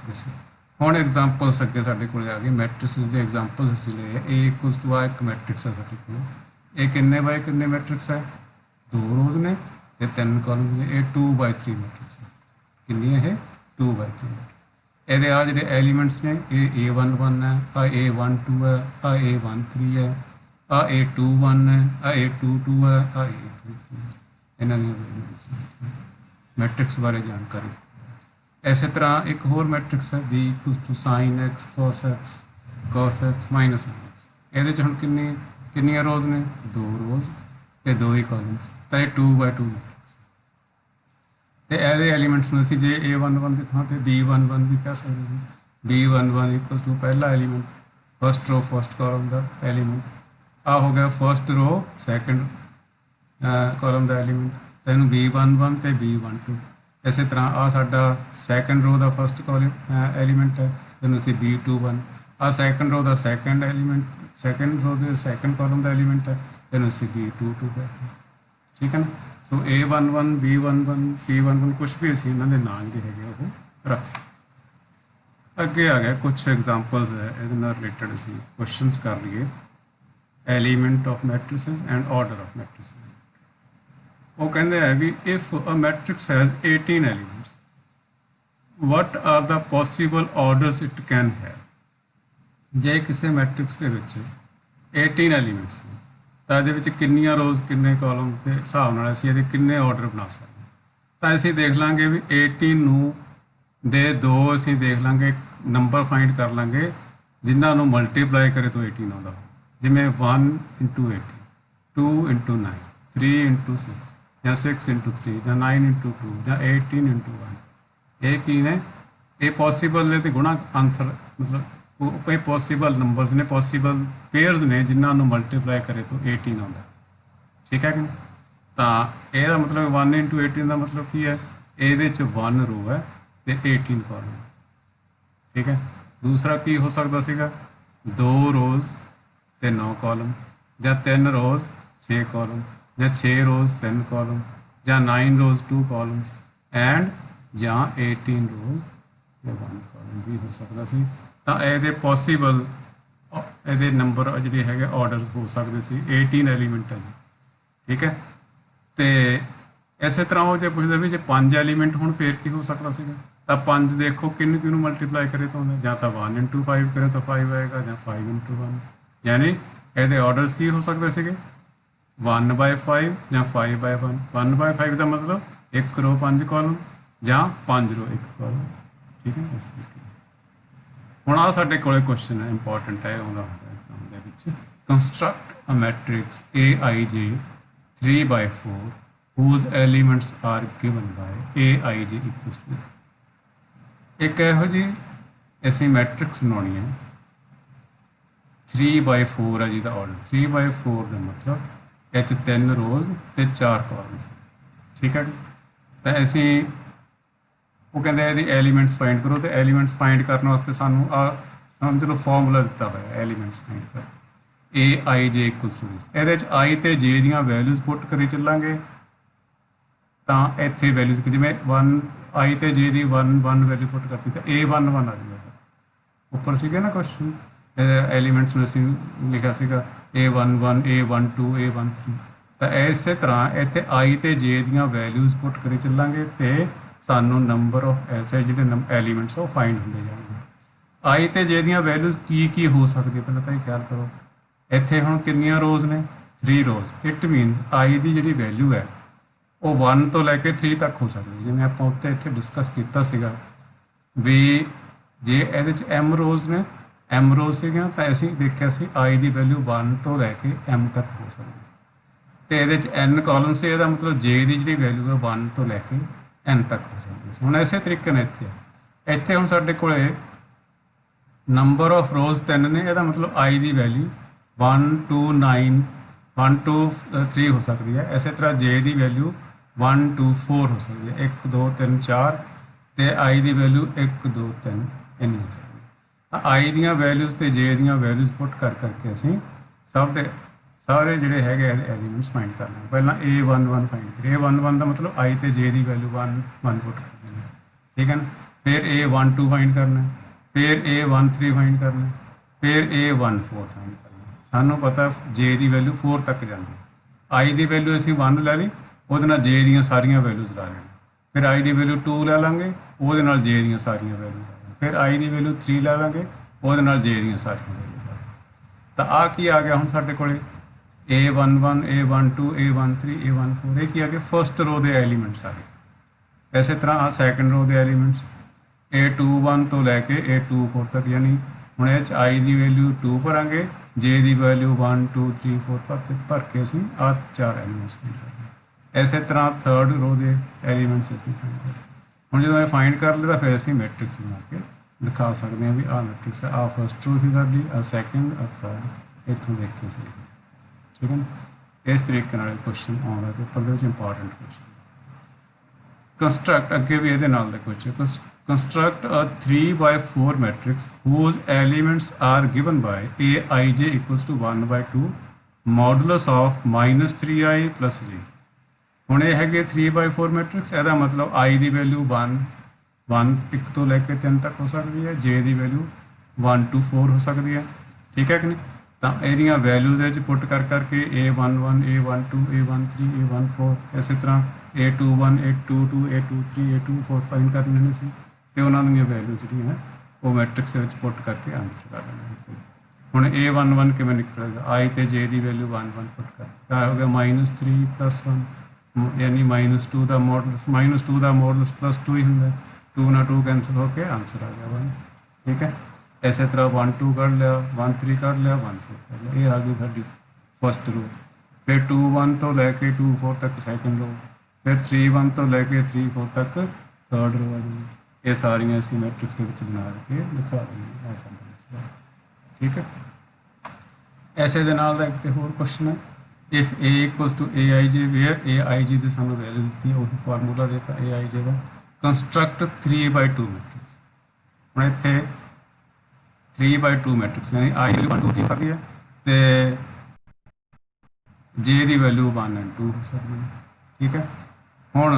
ਹੁਣ ਐਗਜ਼ਾਮਪਲਸ ਅੱਗੇ ਸਾਡੇ ਕੋਲ ਆ ਗਏ, ਮੈਟ੍ਰਿਕਸ ਦੇ ਐਗਜ਼ਾਮਪਲ ਅਸੀਂ ਲਏ ਆ। A = ਇੱਕ ਮੈਟ੍ਰਿਕਸ ਹੈ ਸਾਡੇ ਕੋਲ। ਇਹ ਕਿੰਨੇ ਬਾਏ ਕਿੰਨੇ ਮੈਟ੍ਰਿਕਸ ਹੈ? 2 ਰੋਜ਼ ਨੇ ਤੇ 3 ਕਾਲਮ ਨੇ। ਇਹ 2/3 ਮੈਟ੍ਰਿਕਸ ਹੈ। ਕਿੰਨੀ ਹੈ ਇਹ? 2/3। ਇਹਦੇ ਆ ਜਿਹੜੇ ਐਲੀਮੈਂਟਸ ਨੇ, ਇਹ A11 ਹੈ, ਆ A12 ਹੈ, ਆ A13 ਹੈ, ਆ A21 ਹੈ, ਆ A22 ਹੈ, ਆ A23 ਹੈ। ਇਹਨਾਂ ਦੀਆਂ ਮੈਟ੍ਰਿਕਸ ਬਾਰੇ ਜਾਣਕਾਰੀ। ਇਸੇ ਤਰ੍ਹਾਂ ਇੱਕ ਹੋਰ ਮੈਟ੍ਰਿਕਸ ਹੈ B = sin x cos x -1 x। ਇਹਦੇ 'ਚ ਹੁਣ ਕਿੰਨੀਆਂ ਰੋਜ਼ ਨੇ? 2 ਰੋਜ਼ ਤੇ 2 ਹੀ ਕਾਲਮਸ। ਤਾਂ ਇਹ 2/2 ਮੈਟ੍ਰਿਕਸ। ਤੇ ਇਹਦੇ ਐਲੀਮੈਂਟਸ ਨੂੰ ਅਸੀਂ ਜੇ A11 ਦੀ ਥਾਂ ਤੇ B11 ਵੀ ਕਹਿ ਸਕਦੇ ਹਾਂ। B11 = ਪਹਿਲਾ ਐਲੀਮੈਂਟ, ਫਸਟ ਰੋ ਫਸਟ ਕਾਲਮ ਦਾ ਐਲੀਮੈਂਟ। ਆ ਹੋ ਗਿਆ ਫਸਟ ਰੋ ਸੈਕਿੰਡ ਕਾਲਮ ਦਾ ਐਲੀਮੈਂਟ। ਤਾਂ ਇਹਨੂੰ B11 ਤੇ B12। ਇਸੇ ਤਰ੍ਹਾਂ ਆ ਸਾਡਾ ਸੈਕਿੰਡ ਰੋ ਦਾ ਫਸਟ ਕਾਲਮ ਐਲੀਮੈਂਟ ਹੈ, ਇਹਨੂੰ ਅਸੀਂ B21। ਆ ਸੈਕਿੰਡ ਰੋ ਦਾ ਸੈਕਿੰਡ ਐਲੀਮੈਂਟ, ਸੈਕਿੰਡ ਰੋ ਦੇ ਸੈਕਿੰਡ ਕਾਲਮ ਦਾ ਐਲੀਮੈਂਟ ਹੈ, ਇਹਨੂੰ ਅਸੀਂ B22 ਕਹਿੰਦੇ ਹਾਂ। ਠੀਕ ਹੈ ਨਾ। ਸੋ A11, B11, C11 ਕੁਛ ਵੀ ਅਸੀਂ ਇਹਨਾਂ ਦੇ ਨਾਂ ਜਿਹੜੇ ਹੈਗੇ ਉਹ ਰੱਖ ਸਕਦੇ। ਅੱਗੇ ਆ ਗਿਆ ਕੁਛ ਐਗਜ਼ਾਮਪਲਸ ਹੈ, ਇਹਦੇ ਨਾਲ ਰਿਲੇਟਡ ਅਸੀਂ ਕੁਐਸਚਨਸ ਕਰ ਲਈਏ। Element of matrices and order of matrices. ਉਹ ਕਹਿੰਦੇ ਹੈ ਵੀ if a matrix has 18 elements, what are the possible orders it can have। ਜੇ ਕਿਸੇ ਮੈਟ੍ਰਿਕਸ ਦੇ ਵਿੱਚ 18 ਐਲੀਮੈਂਟਸ ਨੇ ਤਾਂ ਇਹਦੇ ਵਿੱਚ ਕਿੰਨੀਆਂ ਰੋਜ਼ ਕਿੰਨੇ ਕਾਲਮ ਦੇ ਹਿਸਾਬ ਨਾਲ ਅਸੀਂ ਇਹਦੇ ਕਿੰਨੇ ਆਰਡਰ ਬਣਾ ਸਕਦੇ ਹਾਂ। ਤਾਂ ਅਸੀਂ ਦੇਖ ਲਾਂਗੇ ਵੀ 18 ਨੂੰ ਦੇ 2 ਅਸੀਂ ਦੇਖ ਲਾਂਗੇ ਨੰਬਰ ਫਾਈਂਡ ਕਰ ਲਾਂਗੇ ਜਿਨ੍ਹਾਂ ਨੂੰ ਮਲਟੀਪਲਾਈ ਕਰੇ ਤਾਂ 18 ਆਉਂਦਾ। ਜਿਵੇਂ 1 ਇੰਟੂ 18, 2 ਇੰਟੂ 9, 3 ਇੰਟੂ 6 ਜਾਂ 6 ਇੰਟੂ 3 ਜਾਂ 9 ਇੰਟੂ 2 ਜਾਂ 18 ਇੰਟੂ 1। ਇਹ ਕੀ ਨੇ? ਇਹ ਪੋਸੀਬਲ ਨੇ ਤੇ ਗੁਣਾ ਆਨਸਰ ਮਤਲਬ ਉਹ ਕੋਈ ਪੋਸੀਬਲ ਨੰਬਰਸ ਨੇ, ਪੋਸੀਬਲ ਪੇਅਰਸ ਨੇ ਜਿਨ੍ਹਾਂ ਨੂੰ ਮਲਟੀਪਲਾਈ ਕਰੇ ਤਾਂ 18 ਆਉਂਦਾ। ਠੀਕ ਹੈ ਕਿ ਨਹੀਂ? ਤਾਂ ਇਹਦਾ ਮਤਲਬ 1 ਇੰਟੂ 18 ਦਾ ਮਤਲਬ ਕੀ ਹੈ? ਇਹਦੇ 'ਚ 1 ਰੋ ਹੈ ਤੇ 18 ਕਾਲਮ। ਠੀਕ ਹੈ। ਦੂਸਰਾ ਕੀ ਹੋ ਸਕਦਾ ਸੀਗਾ? 2 ਰੋਜ਼ ਤੇ 9 ਕਾਲਮ, ਜਾਂ 3 ਰੋਜ਼ 6 ਕਾਲਮ, ਜਾਂ 6 ਰੋਜ਼ 3 ਕਾਲਮ, ਜਾਂ 9 ਰੋਜ਼ 2 ਕਾਲਮਸ ਐਂਡ ਜਾਂ 18 ਰੋਜ਼ ਤੇ 1 ਕਾਲਮ ਵੀ ਹੋ ਸਕਦਾ ਸੀ। ਤਾਂ ਇਹਦੇ ਪੋਸੀਬਲ ਇਹਦੇ ਨੰਬਰ ਜਿਹੜੇ ਹੈਗੇ ਆਰਡਰਸ ਹੋ ਸਕਦੇ ਸੀ। 18 ਐਲੀਮੈਂਟ ਹੈ ਜੀ। ਠੀਕ ਹੈ। ਤੇ ਇਸੇ ਤਰ੍ਹਾਂ ਉਹ ਜੇ ਪੁੱਛਦੇ ਵੀ ਜੇ 5 ਐਲੀਮੈਂਟ ਹੋਣ ਫਿਰ ਕੀ ਹੋ ਸਕਦਾ ਸੀਗਾ? ਤਾਂ 5 ਦੇਖੋ ਕਿਹਨੂੰ ਕਿਹਨੂੰ ਮਲਟੀਪਲਾਈ ਕਰੇ ਤਾਂ ਹੁੰਦਾ, ਜਾਂ ਤਾਂ 1 ਇੰਟੂ 5 ਕਰੇ ਤਾਂ 5 ਆਏਗਾ, ਜਾਂ 5 ਇੰਟੂ 1। ਯਾਨੀ ਇਹਦੇ ਆਰਡਰਸ ਕੀ ਹੋ ਸਕਦੇ ਸੀਗੇ? 1/5 ਜਾਂ 5/1। 1/5 ਦਾ ਮਤਲਬ 1 ਰੋ 5 ਕਾਲਮ, ਜਾਂ 5 ਰੋ 1 ਕਾਲਮ। ਠੀਕ ਹੈ। ਇਸ ਤਰੀਕੇ ਹੁਣ ਆ ਸਾਡੇ ਕੋਲੇ ਕੁਐਸਚਨ ਹੈ, ਇੰਪੋਰਟੈਂਟ ਹੈ, ਆਉਂਦਾ ਹੁੰਦਾ ਐਗਜ਼ਾਮ ਦੇ ਵਿੱਚ। Construct a matrix AIJ 3/4 whose elements are given by AIJ equals to this। ਇੱਕ ਇਹੋ ਜਿਹੀ ਅਸੀਂ ਮੈਟ੍ਰਿਕਸ ਬਣਾਉਣੀ ਹੈ 3/4 ਹੈ ਜਿਹਦਾ ਆਰਡਰ 3/4 ਦਾ ਮਤਲਬ ਇਹ 'ਚ 3 ਰੋਜ਼ ਤੇ 4 ਕਾਲਮਸ। ਠੀਕ ਹੈ। ਤਾਂ ਅਸੀਂ ਉਹ ਕਹਿੰਦੇ ਇਹਦੀ ਐਲੀਮੈਂਟਸ ਫਾਈਂਡ ਕਰੋ, ਤੇ ਐਲੀਮੈਂਟਸ ਫਾਈਂਡ ਕਰਨ ਵਾਸਤੇ ਸਾਨੂੰ ਆ ਸਮਝ ਲਓ ਫਾਰਮੂਲਾ ਦਿੱਤਾ ਹੋਇਆ ਐਲੀਮੈਂਟਸ ਫਾਈਂਡ ਕਰ AIJ ਇਕੁਅਲਸ ਟੂ ਦਿਸ। ਇਹਦੇ 'ਚ I ਤੇ J ਦੀਆਂ ਵੈਲਿਊਜ਼ ਪੁੱਟ ਕਰੀ ਚੱਲਾਂਗੇ। ਤਾਂ ਇੱਥੇ ਵੈਲਿਊਜ਼ ਜਿਵੇਂ 1 I ਤੇ J ਦੀ 1 ਵੈਲਿਊ ਪੁੱਟ ਕਰਤੀ ਤਾਂ A11 ਆ ਜਾਊਗਾ। ਉੱਪਰ ਸੀਗਾ ਨਾ ਕੁਐਸਚਨ, ਐਲੀਮੈਂਟਸ ਨੂੰ ਅਸੀਂ ਲਿਖਿਆ ਸੀਗਾ A11 A12 A13। ਤਾਂ ਇਸੇ ਤਰ੍ਹਾਂ ਇੱਥੇ I ਤੇ J ਦੀਆਂ ਵੈਲਿਊਜ਼ ਪੁੱਟ ਕਰੀ ਚੱਲਾਂਗੇ ਤੇ ਸਾਨੂੰ ਨੰਬਰ ਆਫ ਐਸੇ ਜਿਹੜੇ ਐਲੀਮੈਂਟਸ ਉਹ ਫਾਈਂਡ ਹੁੰਦੇ ਜਾਣਗੇ। I ਤੇ J ਦੀਆਂ ਵੈਲਿਊਜ਼ ਕੀ ਹੋ ਸਕਦੀ ਹੈ ਪਹਿਲਾਂ ਤਾਂ ਇਹ ਖਿਆਲ ਕਰੋ। ਇੱਥੇ ਹੁਣ ਕਿੰਨੀਆਂ ਰੋਜ਼ ਨੇ? 3 ਰੋਜ਼। ਇਟ ਮੀਨਸ I ਦੀ ਜਿਹੜੀ ਵੈਲਿਊ ਹੈ ਉਹ 1 ਤੋਂ ਲੈ ਕੇ 3 ਤੱਕ ਹੋ ਸਕਦੀ। ਜਿਵੇਂ ਆਪਾਂ ਉੱਤੇ ਇੱਥੇ ਡਿਸਕਸ ਕੀਤਾ ਸੀਗਾ ਵੀ ਜੇ ਇਹਦੇ 'ਚ M ਰੋਜ਼ ਨੇ, M ਰੋਜ਼ ਸੀਗੀਆਂ ਤਾਂ ਅਸੀਂ ਦੇਖਿਆ ਸੀ I ਦੀ ਵੈਲਿਊ 1 ਤੋਂ ਲੈ ਕੇ M ਤੱਕ ਹੋ ਸਕਦੀ। ਤੇ ਇਹਦੇ 'ਚ N ਕਾਲਮ ਸੀ, ਇਹਦਾ ਮਤਲਬ J ਦੀ ਜਿਹੜੀ ਵੈਲਿਊ ਹੈ 1 ਤੋਂ ਲੈ ਕੇ N ਤੱਕ ਹੋ ਸਕਦੀ ਸੀ। ਹੁਣ ਇਸੇ ਤਰੀਕੇ ਨਾਲ ਇੱਥੇ ਹੁਣ ਸਾਡੇ ਕੋਲੇ ਨੰਬਰ ਆਫ ਰੋਜ਼ 3 ਨੇ, ਇਹਦਾ ਮਤਲਬ I ਦੀ ਵੈਲਿਊ 1 2 9 1 2 3 ਹੋ ਸਕਦੀ ਹੈ। ਇਸੇ ਤਰ੍ਹਾਂ J ਦੀ ਵੈਲਿਊ 1 2 4 ਹੋ ਸਕਦੀ ਹੈ, 1 2 3 4, ਤੇ I ਦੀ ਵੈਲਿਊ 1 2 3 ਇੰਨੀ ਹੋ ਸਕਦੀ ਹੈ। ਤਾਂ I ਦੀਆਂ ਵੈਲਿਊਜ਼ ਤੇ J ਦੀਆਂ ਵੈਲਿਊਜ਼ ਪੁੱਟ ਕਰਕੇ ਅਸੀਂ ਸਭ ਦੇ ਸਾਰੇ ਜਿਹੜੇ ਹੈਗੇ ਐਲੀਮੈਂਟਸ ਫਾਈਂਡ ਕਰਨਾ। ਪਹਿਲਾਂ A11 ਫਾਈਂਡ ਕਰੀਏ। A11 ਦਾ ਮਤਲਬ I ਤੇ J ਦੀ ਵੈਲਿਊ 1 ਪੁੱਟ ਕਰ ਦੇਣੀ। ਠੀਕ ਹੈ ਨਾ। ਫਿਰ A12 ਫਾਈਂਡ ਕਰਨਾ, ਫਿਰ A13 ਫਾਈਂਡ ਕਰਨਾ, ਫਿਰ A14 ਫਾਈਂਡ ਕਰਨਾ। ਸਾਨੂੰ ਪਤਾ J ਦੀ ਵੈਲਿਊ 4 ਤੱਕ ਜਾਂਦੀ। I ਦੀ ਵੈਲਿਊ ਅਸੀਂ 1 ਲੈ ਲਈ, ਉਹਦੇ ਨਾਲ J ਦੀਆਂ ਸਾਰੀਆਂ ਵੈਲਿਊਜ਼ ਲਾ ਲੈਣੀ। ਫਿਰ I ਦੀ ਵੈਲਿਊ 2 ਲੈ ਲਾਂਗੇ, ਉਹਦੇ ਨਾਲ J ਦੀਆਂ ਸਾਰੀਆਂ ਵੈਲਿਊਜ਼ ਲਾ ਲਾਂਗੇ। ਫਿਰ I ਦੀ ਵੈਲਿਊ 3 ਲੈ ਲਾਂਗੇ, ਉਹਦੇ ਨਾਲ J ਦੀਆਂ ਸਾਰੀਆਂ ਵੈਲਿਊਜ਼ ਲਾ ਲਾਂਗੇ। ਤਾਂ ਆਹ ਕੀ ਆ ਗਿਆ ਹੁਣ ਸਾਡੇ ਕੋਲੇ? A11 A12 A13 A14। ਇਹ ਕੀ ਆ ਗਿਆ? ਫਸਟ ਰੋ ਦੇ ਐਲੀਮੈਂਟਸ ਆ ਗਏ। ਇਸੇ ਤਰ੍ਹਾਂ ਆ ਸੈਕੰਡ ਰੋ ਦੇ ਐਲੀਮੈਂਟਸ A21 ਤੋਂ ਲੈ ਕੇ A24 ਤੱਕ। ਯਾਨੀ ਹੁਣ ਇਹ 'ਚ I the value 2 ਭਰਾਂਗੇ, J the value 1 2 3 4 ਭਰ ਕੇ ਅਸੀਂ ਆਹ 4 ਐਲੀਮੈਂਟਸ ਫਾਈਂਡ ਕਰਾਂਗੇ। ਇਸੇ ਤਰ੍ਹਾਂ ਥਰਡ ਰੋ ਦੇ ਐਲੀਮੈਂਟਸ ਅਸੀਂ ਫਾਈਂਡ ਕਰਾਂਗੇ। ਹੁਣ ਜਦੋਂ ਇਹ ਫਾਈਂਡ ਕਰ ਲਿਆ ਫਿਰ ਅਸੀਂ ਮੈਟ੍ਰਿਕਸ ਬਣਾ ਕੇ ਦਿਖਾ ਸਕਦੇ ਹਾਂ ਵੀ ਆਹ ਮੈਟ੍ਰਿਕਸ ਹੈ, ਆਹ ਫਸਟ ਰੋ ਸੀ ਸਾਡੀ, ਆਹ ਸੈਕੰਡ, ਆਹ ਥਰਡ। ਇੱਥੋਂ ਦੇਖ ਕੇ ਸਹੀ। ਠੀਕ ਹੈ ਨਾ। ਇਸ ਤਰੀਕੇ ਨਾਲ ਕੁਐਸਚਨ ਆਉਂਦਾ ਪੇਪਰ ਦੇ ਵਿੱਚ, ਇੰਪੋਰਟੈਂਟ ਕੁਐਸਚਨ। ਕੰਸਟਰਕਟ ਅੱਗੇ ਵੀ ਇਹਦੇ ਨਾਲ ਦਾ question. Construct a 3/4 matrix whose elements are given by AIJ equals to 1/2 modulus of -3I plus J। ਹੁਣ ਇਹ ਹੈਗੇ 3/4 ਮੈਟ੍ਰਿਕਸ। ਇਹਦਾ ਮਤਲਬ I ਦੀ ਵੈਲਿਊ 1 ਤੋਂ ਲੈ ਕੇ 3 ਤੱਕ ਹੋ ਸਕਦੀ ਹੈ, J ਦੀ ਵੈਲਿਊ 1 to 4 ਹੋ ਸਕਦੀ ਹੈ। ਠੀਕ ਹੈ ਕਿ ਨਹੀਂ। ਤਾਂ ਇਹਦੀਆਂ ਵੈਲਿਊਜ਼ ਇਹ 'ਚ ਪੁੱਟ ਕਰਕੇ A11 A12 A13 A14 ਇਸੇ ਤਰ੍ਹਾਂ A21 A22 A23 A24 find ਕਰ ਲੈਣੇ ਸੀ, ਤੇ ਉਹਨਾਂ ਦੀਆਂ ਵੈਲਿਊਜ਼ ਜਿਹੜੀਆਂ ਉਹ ਮੈਟ੍ਰਿਕਸ ਦੇ ਵਿੱਚ ਪੁੱਟ ਕਰਕੇ ਆਨਸਰ ਕਰ ਲੈਣਾ। ਹੁਣ A11 ਕਿਵੇਂ ਨਿਕਲੇਗਾ? I ਤੇ J ਦੀ ਵੈਲਿਊ 1 ਪੁੱਟ ਕਰ, ਤਾਂ ਹੋ ਗਿਆ -3 + 1 ਯਾਨੀ -2 ਦਾ ਮੋਡਲਸ। -2 ਦਾ ਮੋਡਲਸ +2 ਹੀ ਹੁੰਦਾ, 2 ਨਾਲ 2 ਕੈਂਸਲ ਹੋ ਕੇ ਆਨਸਰ ਆ ਗਿਆ 1। ਠੀਕ ਹੈ। इस तरह 1 2 कढ़ लिया, 1 3 कढ़ लिया, 1 4 कढ़ लिया। ये आ गई साडी फस्ट रो। फिर 2 1 तो लैके 2 4 तक सैकेंड रो, फिर 3 1 तो लैके 3 4 तक थर्ड रो आ जाएगी। ये सारियां असीं मैट्रिक्स के विच बना के लिखा देंगे। ठीक है। ऐसे दे नाल दा एक होर क्वेश्चन है, if A equals to A I J where A I G की सानू वैल्यू दी है, वही फार्मूला देता ए आई जे का। Construct 3/2 matrix. हम इत्थे 3/2 मैट्रिक्स यानी आई वैल्यू 1 2 3 करनी है, तो जे की वैल्यू 1 and 2 हो सकती है। ठीक है। हुण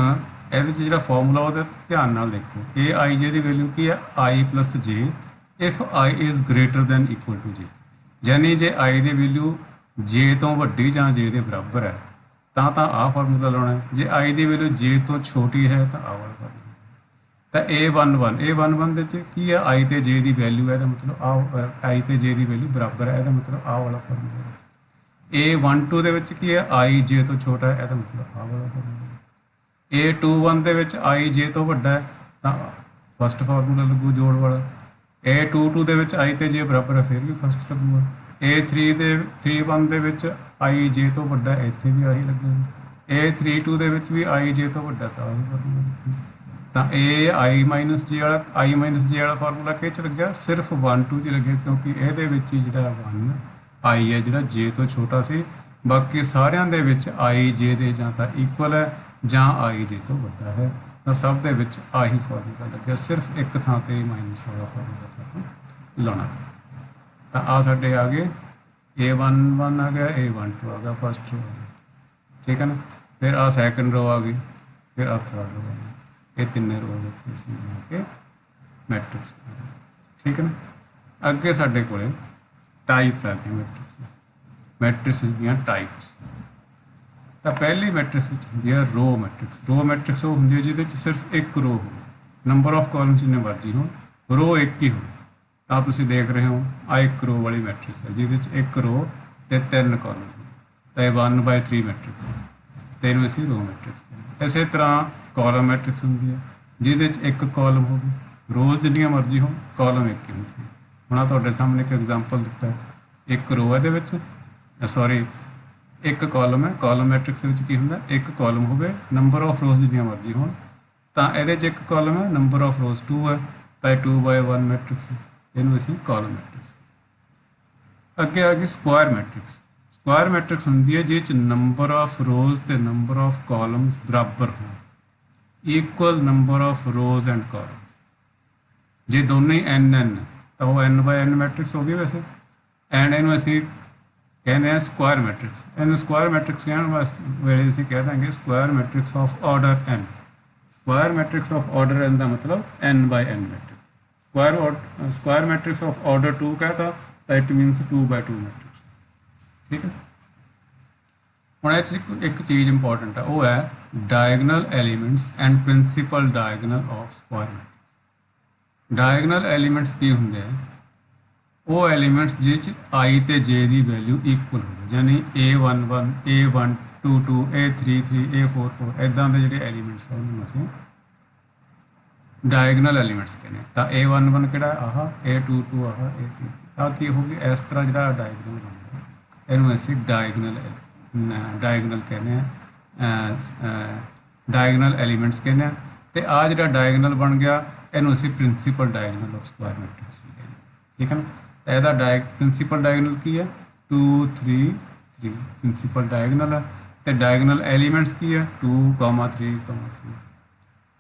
ਇਹਦੇ 'ਚ ਜਿਹੜਾ ਫਾਰਮੂਲਾ ਉਹਦੇ ਧਿਆਨ ਨਾਲ ਦੇਖੋ, ए आई जे की वैल्यू की है I plus J if I is greater than equal to J. यानी जे आई की वैल्यू जे तो वड्डी जां जे के बराबर है ਤਾਂ ਆਹ ਫਾਰਮੂਲਾ ਲਾਉਣਾ है। जे आई की वैल्यू जे तो छोटी है तो ਆਹ वाला फार्मूला। तो A11 ਦੇ 'ਚ ਕੀ है आई तो जे की वैल्यू है, मतलब आह आई तो जे की वैल्यू बराबर है, ਇਹਦਾ मतलब ਆਹ वाला फार्मूला। A12 ਦੇ ਵਿੱਚ ਕੀ है आई जे तो छोटा है, ਇਹਦਾ मतलब ਆਹ वाला फार्मूला। A21 ਦੇ ਵਿੱਚ आई जे तो ਵੱਡਾ ਹੈ ਤਾਂ ਫਸਟ ਫਾਰਮੂਲਾ ਲੱਗੂ ਜੋੜ ਵਾਲਾ। A22 ਦੇ ਵਿੱਚ आई ਤੇ ਜੇ ਬਰਾਬਰ ਹੈ ਫਿਰ ਵੀ ਫਸਟ ਲੱਗੂਗਾ। A31 ਦੇ ਵਿੱਚ आई ਜੇ ਤੋਂ ਵੱਡਾ ਇੱਥੇ ਵੀ ਆਹੀ ਲੱਗੇਗਾ। A32 ਦੇ ਵਿੱਚ ਵੀ आई ਜੇ ਤੋਂ ਵੱਡਾ ਤਾਂ ਆਹੀ ਫਾਰਮੂਲਾ। ਤਾਂ ਇਹ आई ਮਾਈਨਸ ਜੇ ਵਾਲਾ ਫਾਰਮੂਲਾ ਕਿਹ 'ਚ ਲੱਗਿਆ, ਸਿਰਫ 1 2 'ਚ ਲੱਗਿਆ, ਕਿਉਂਕਿ ਇਹਦੇ ਵਿੱਚ ਹੀ ਜਿਹੜਾ 1 आई ਹੈ ਜਿਹੜਾ ਜੇ ਤੋਂ ਛੋਟਾ ਸੀ। ਬਾਕੀ ਸਾਰਿਆਂ ਦੇ ਵਿੱਚ आई ਜੇ ਦੇ ਜਾਂ ਤਾਂ ਇਕੁਅਲ ਹੈ ਜਾਂ आई जे तो ਵੱਡਾ ਹੈ, ਤਾਂ ਸਭ ਦੇ ਵਿੱਚ ਆਹੀ ਫਾਰਮੂਲਾ ਲੱਗਿਆ। ਸਿਰਫ ਇੱਕ ਥਾਂ ਤੇ ਮਾਈਨਸ ਵਾਲਾ ਫਾਰਮੂਲਾ ਸਾਨੂੰ ਲਾਉਣਾ। ਤਾਂ ਆ ਸਾਡੇ ਆ ਗਏ A11 ਆ ਗਿਆ, A12 ਆ ਗਿਆ, ਫਸਟ रो ਆ ਗਈ। ਠੀਕ ਹੈ ਨਾ। ਫਿਰ ਆ ਸੈਕੰਡ रो ਆ ਗਈ, ਫਿਰ ਆ ਥਰਡ रो ਆ ਗਈ। ਇਹ ਤਿੰਨੇ रो ਦੇ ਉੱਤੇ ਅਸੀਂ ਬਣਾ ਕੇ ਮੈਟ੍ਰਿਕਸ। ਠੀਕ ਹੈ ਨਾ। ਅੱਗੇ ਸਾਡੇ ਕੋਲੇ ਟਾਈਪਸ ਆ ਗਈਆਂ ਮੈਟ੍ਰਿਕਸ ਦੀਆਂ ਟਾਈਪਸ। ਤਾਂ ਪਹਿਲੀ ਮੈਟ੍ਰਿਕਸ ਵਿੱਚ ਹੁੰਦੀ ਹੈ रो मैट्रिक्स। रो मैट्रिक्स ਉਹ ਹੁੰਦੀ ਹੈ ਜਿਹਦੇ 'ਚ ਸਿਰਫ ਇੱਕ रो ਹੋਵੇ, ਨੰਬਰ ਆਫ ਕਾਲਮਸ ਜਿੰਨੇ ਮਰਜ਼ੀ ਹੋਣ, रो ਇੱਕ ਹੀ ਹੋਵੇ। ਤਾਂ ਤੁਸੀਂ ਦੇਖ ਰਹੇ ਹੋ ਆ ਇੱਕ रो ਵਾਲੀ ਮੈਟ੍ਰਿਕਸ ਹੈ ਜਿਹਦੇ 'ਚ ਇੱਕ रो ਤੇ 3 ਕਾਲਮ। ਤਾਂ ਇਹ 1/3 ਮੈਟ੍ਰਿਕਸ ਹੈ, ਤੇ ਇਹਨੂੰ ਅਸੀਂ रो मैट्रिक्स ਕਹਿੰਦੇ। ਇਸੇ ਤਰ੍ਹਾਂ ਕਾਲਮ ਮੈਟ੍ਰਿਕਸ ਹੁੰਦੀ ਹੈ ਜਿਹਦੇ 'ਚ ਇੱਕ ਕਾਲਮ ਹੋਵੇ, रोਜ਼ ਜਿੰਨੀਆਂ ਮਰਜ਼ੀ ਹੋਣ, ਕਾਲਮ ਇੱਕ ਹੀ ਹੁੰਦੀ ਹੈ। ਹੁਣ ਆ ਤੁਹਾਡੇ ਸਾਹਮਣੇ ਇੱਕ ਐਗਜ਼ਾਮਪਲ ਦਿੱਤਾ ਹੈ, ਇੱਕ रो ਇਹਦੇ ਵਿੱਚ ਸੌਰੀ ਇੱਕ ਕਾਲਮ ਹੈ। ਕਾਲਮ ਮੈਟ੍ਰਿਕਸ ਵਿੱਚ ਕੀ ਹੁੰਦਾ, ਇੱਕ ਕਾਲਮ ਹੋਵੇ, ਨੰਬਰ ਆਫ ਰੋਜ਼ ਜਿੰਨੀਆਂ ਮਰਜ਼ੀ ਹੋਣ। ਤਾਂ ਇਹਦੇ 'ਚ ਇੱਕ ਕਾਲਮ ਹੈ, ਨੰਬਰ ਆਫ ਰੋਜ਼ 2 ਹੈ, ਤਾਂ ਇਹ 2/1 ਮੈਟ੍ਰਿਕਸ ਹੈ, ਇਹਨੂੰ ਅਸੀਂ ਕਾਲਮ ਮੈਟ੍ਰਿਕਸ। ਅੱਗੇ ਆ ਗਈ ਸਕੁਆਇਰ ਮੈਟ੍ਰਿਕਸ। ਸਕੁਆਇਰ ਮੈਟ੍ਰਿਕਸ ਹੁੰਦੀ ਹੈ ਜਿਸ 'ਚ ਨੰਬਰ ਆਫ ਰੋਜ਼ ਤੇ ਨੰਬਰ ਆਫ ਕਾਲਮਸ ਬਰਾਬਰ ਹੋਣ, equal number of rose and columns. ਜੇ ਦੋਨੇ ਹੀ n ਤਾਂ ਉਹ n/n ਮੈਟ੍ਰਿਕਸ ਹੋ ਗਈ ਵੈਸੇ। ਐਂਡ ਇਹਨੂੰ ਅਸੀਂ कहने हैं square matrix. In square matrix कहने वेले असीं कह देंगे square matrix of order n। Square matrix of order n का मतलब n/n matrix. Square matrix of order 2 कहता तो इट मीनस 2/2 मैट्रिक्स। ठीक है। हुण एक चीज़ इंपॉर्टेंट है, वो है diagonal elements and principal diagonal of square matrix. Diagonal elements की होंगे वो एलीमेंट्स जिस आई ते जे की वैल्यू इक्वल हो, यानी A11 A122 A33 A44 इदा के जोड़े एलीमेंट्स हैं उन्होंने असं डायगनल एलीमेंट्स कहने। तो A11 कि आह, A22 आह, A33 आ की होगी। इस तरह जो डायगनल बनता इनू असी डायगनल कहने, डायगनल एलीमेंट्स कहने। तो आ जो डायगनल बन गया इनू असी principal diagonal of square matrix. ठीक है ना। ਇਹਦਾ ਪ੍ਰਿੰਸੀਪਲ ਡਾਇਗਨਲ ਕੀ ਹੈ 2 3 3 ਪ੍ਰਿੰਸੀਪਲ ਡਾਇਗਨਲ ਹੈ। ਤੇ ਡਾਇਗਨਲ ਐਲੀਮੈਂਟਸ ਕੀ ਹੈ 2 3 3।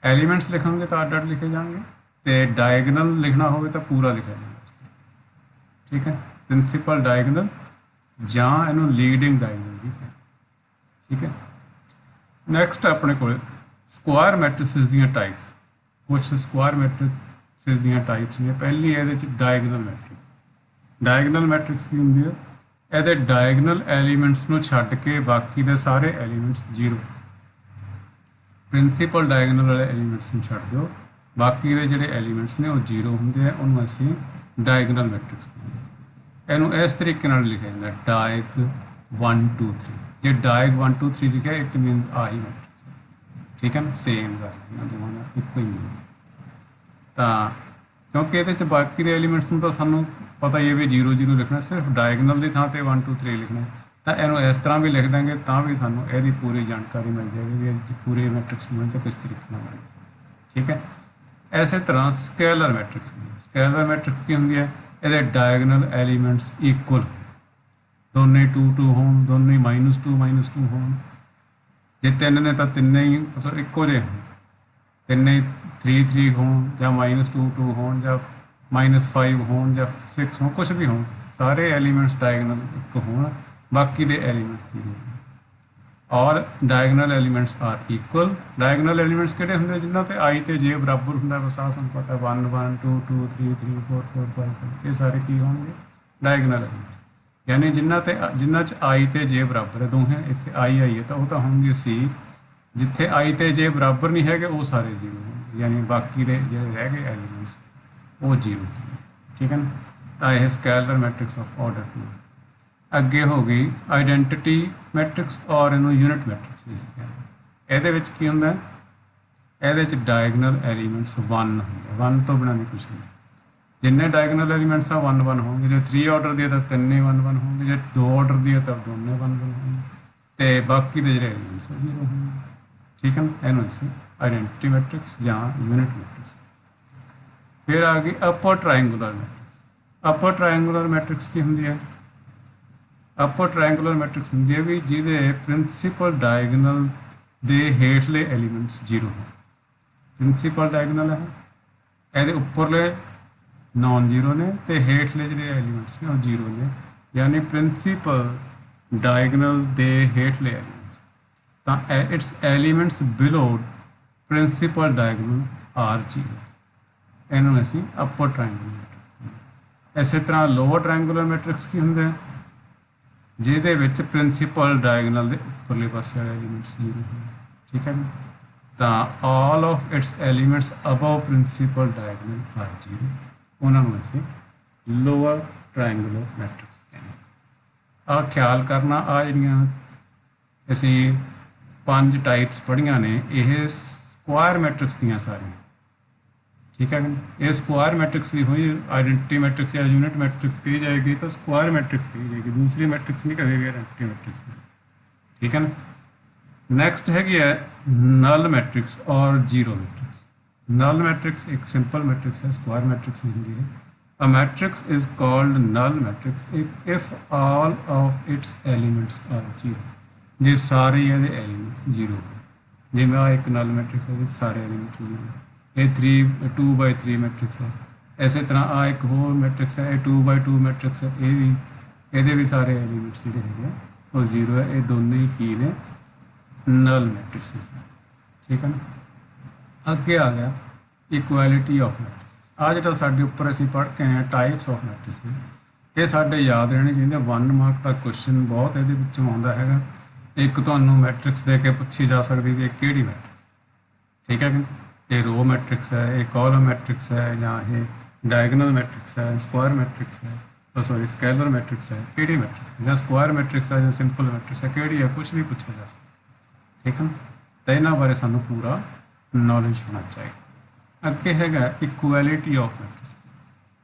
ਐਲੀਮੈਂਟਸ ਲਿਖਾਂਗੇ ਤਾਂ ਅੱਡ ਅੱਡ ਲਿਖੇ ਜਾਣਗੇ, ਤੇ ਡਾਇਗਨਲ ਲਿਖਣਾ ਹੋਵੇ ਤਾਂ ਪੂਰਾ ਲਿਖਿਆ ਜਾਏਗਾ। ਠੀਕ ਹੈ। ਪ੍ਰਿੰਸੀਪਲ ਡਾਇਗਨਲ ਜਾਂ ਇਹਨੂੰ ਲੀਡਿੰਗ ਡਾਇਗਨਲ ਵੀ ਕਹਿੰਦੇ। ਠੀਕ ਹੈ। ਨੈਕਸਟ ਆਪਣੇ ਕੋਲ ਸਕੁਆਇਰ ਮੈਟ੍ਰਿਸਿਸ ਦੀਆਂ ਟਾਈਪਸ। ਕੁਝ ਸਕੁਆਇਰ ਮੈਟ੍ਰਿਸਿਸ ਦੀਆਂ ਟਾਈਪਸ ਨੇ। ਪਹਿਲੀ ਇਹਦੇ 'ਚ ਡਾਇਗਨਲ ਮੈਟ੍ਰਿਕਸ। डायगनल मैट्रिक्स की होंगी है, ये डायगनल एलीमेंट्स को छड्ड के बाकी के सारे एलीमेंट्स 0। प्रिंसीपल डायगनल वाले एलीमेंट्स को छड्ड दो, बाकी के जोड़े एलीमेंट्स ने वो 0 होंगे हैं, उन्होंने असी डायगनल मैट्रिक्स कहते। इनू इस तरीके लिखा जाता है डायग 1 2 3। जो डायग 1 2 3 लिखा एक मीन आही मैट्रिक्स। ठीक है ना। सेम गल दोनों का एक ही मीन। तो क्योंकि ये बाकी के एलीमेंट्स में तो सानू पता ही है भी 0 0 लिखना, सिर्फ डायगनल की थां पर 1 2 3 लिखना, तो इनू इस तरह भी लिख देंगे तो भी सानू यदी पूरी जानकारी मिल जाएगी भी ये पूरी मैट्रिक्स बने तो किस तरीके बने। ठीक है। इस तरह स्केलर मैट्रिक्स, स्केलर मैट्रिक्स की होंगी है, ये डायगनल एलीमेंट्स इक्वल, दोनों 2 2 हो, दोनों -2 हो, जे 3 ने तो तिने ही मतलब इक्को जे हो, तिने 3 3 हो, या -2 2 हो, या -5 हो, या 6 हो, कुछ भी हो, सारे एलीमेंट्स डायगनल एक हो, बाकी दे एलीमेंट्स जीरो। और diagonal elements are equal, diagonal elements किहड़े हुंदे जिन्हां ते आई ते जे बराबर हुंदा, बस आ सानूं पता 1 1 2 2 3 3 4 4 5 5 ये सारे की होणगे डायगनल एलीमेंट्स, यानी जिन्हां च आई ते जे बराबर है, दोहें इत्थे आई आई है तो वो तो होंगे सी, जिथे आई ते जे बराबर नहीं है वो सारे जीरो होंगे, यानी बाकी दे जिहड़े रह गए एलीमेंट्स वो जीरो। ठीक है ना, तो यह स्केलर मैट्रिक्स ऑफ ऑर्डर 2। अगे हो गई आइडेंटिटी मैट्रिक्स और इनू यूनिट मैट्रिक्स भी कहते हैं। की होंगे ये डायगनल एलीमेंट्स 1 होंगे, 1 तो बिना नहीं कुछ नहीं, जिन्ने डायगनल एलीमेंट्स आ 1 1 होंगे, जो 3 ऑर्डर दिए तो 3 1 1 होंगे, जो 2 ऑर्डर दिए तो दोनों 1 1 होंगे, तो बाकी के जो एलीमेंट्स जीरो होंगे। ठीक है ना, इनू असीं आइडेंटिटी मैट्रिक्स या यूनिट मैट्रिक्स। फिर आ गई upper triangular matrix. Upper triangular matrix की होंगी है, अपर ट्रायंगुलर मैट्रिक्स होंगी है भी जिहदे प्रिंसीपल डायगनल दे हेठले एलीमेंट्स जीरो हो, प्रिंसीपल डायगनल है, ये उपरले नॉन जीरो ने तो हेठले जो एलीमेंट्स ने जीरो ने, यानी प्रिंसीपल डायगनल दे हेठले एलीमेंट्स, तो it's elements below principal diagonal are zero, इन्होंने असीं अपर ट्रायंगुलर मैट्रिक्स। इस तरह लोअर ट्रायंगुलर मैट्रिक्स की होंगे जिहदे विच प्रिंसीपल डायगनल दे उपरले पासे वाले एलीमेंट्स जीरो होंगे। ठीक है, तो all of its elements above principal diagonal are zero, उन्होंने असीं लोअर ट्रायंगुलर मैट्रिक्स कहते। आ ख्याल करना, आ जिहड़ियां असीं 5 टाइप्स पढ़ियां ने, यह स्क्वायर मैट्रिक्स दियां सारियां। ठीक है, ये स्क्वायर मैट्रिक्स भी हुई, आइडेंटिटी मैट्रिक्स या यूनिट मैट्रिक्स कही जाएगी तो स्क्वायर मैट्रिक्स कही जाएगी, दूसरी मैट्रिक्स नहीं कभी भी आइडेंटिटी मैट्रिक्स। ठीक है ना, नैक्सट हैगी है नल मैट्रिक्स और जीरो मैट्रिक्स। नल मैट्रिक्स एक सिंपल मैट्रिक्स है, स्क्वायर मैट्रिक्स नहीं होंगी है। A matrix is called null matrix if all of its elements are zero, जे सारे ये एलीमेंट्स जीरो हो। जिमें आ एक नल मैट्रिक्स है, सारे एलीमेंट्स जीरो, ये 2/3 मैट्रिक्स है। इस तरह आ एक होर मैट्रिक्स है, 2/2 मैट्रिक्स है, ये भी सारे एलीमेंट्स जोड़े है वो जीरो है, ये दोनों ही की ने नल मैट्रिक्स। ठीक है ना, अगे आ गया इक्वैलिटी ऑफ मैट्रिक्स। आ जो साढ़े उपर असीं पढ़ के आए टाइप्स ऑफ मैट्रिक्स, ये साढ़े याद रहने चाहिए। 1 मार्क का क्वेश्चन बहुत ये आता है, एक तो मैट्रिक्स दे के पूछी जा सकती भी किहड़ी मैट्रिक्स। ठीक है कि ये रो मैट्रिक्स है, ये कॉलम मैट्रिक्स है, या ये डायगनल मैट्रिक्स है, स्क्वायर मैट्रिक्स है, तो सॉरी स्केलर मैट्रिक्स है, किहड़ी मैट्रिक्स, या स्क्वायर मैट्रिक्स है, या सिंपल मैट्रिक्स है, किहड़ी है, कुछ भी पूछा जा सकता। ठीक है, तो इन्होंने बारे सानू पूरा नॉलेज होना चाहिए। अगे है इक्वैलिटी ऑफ मैट्रिक्स,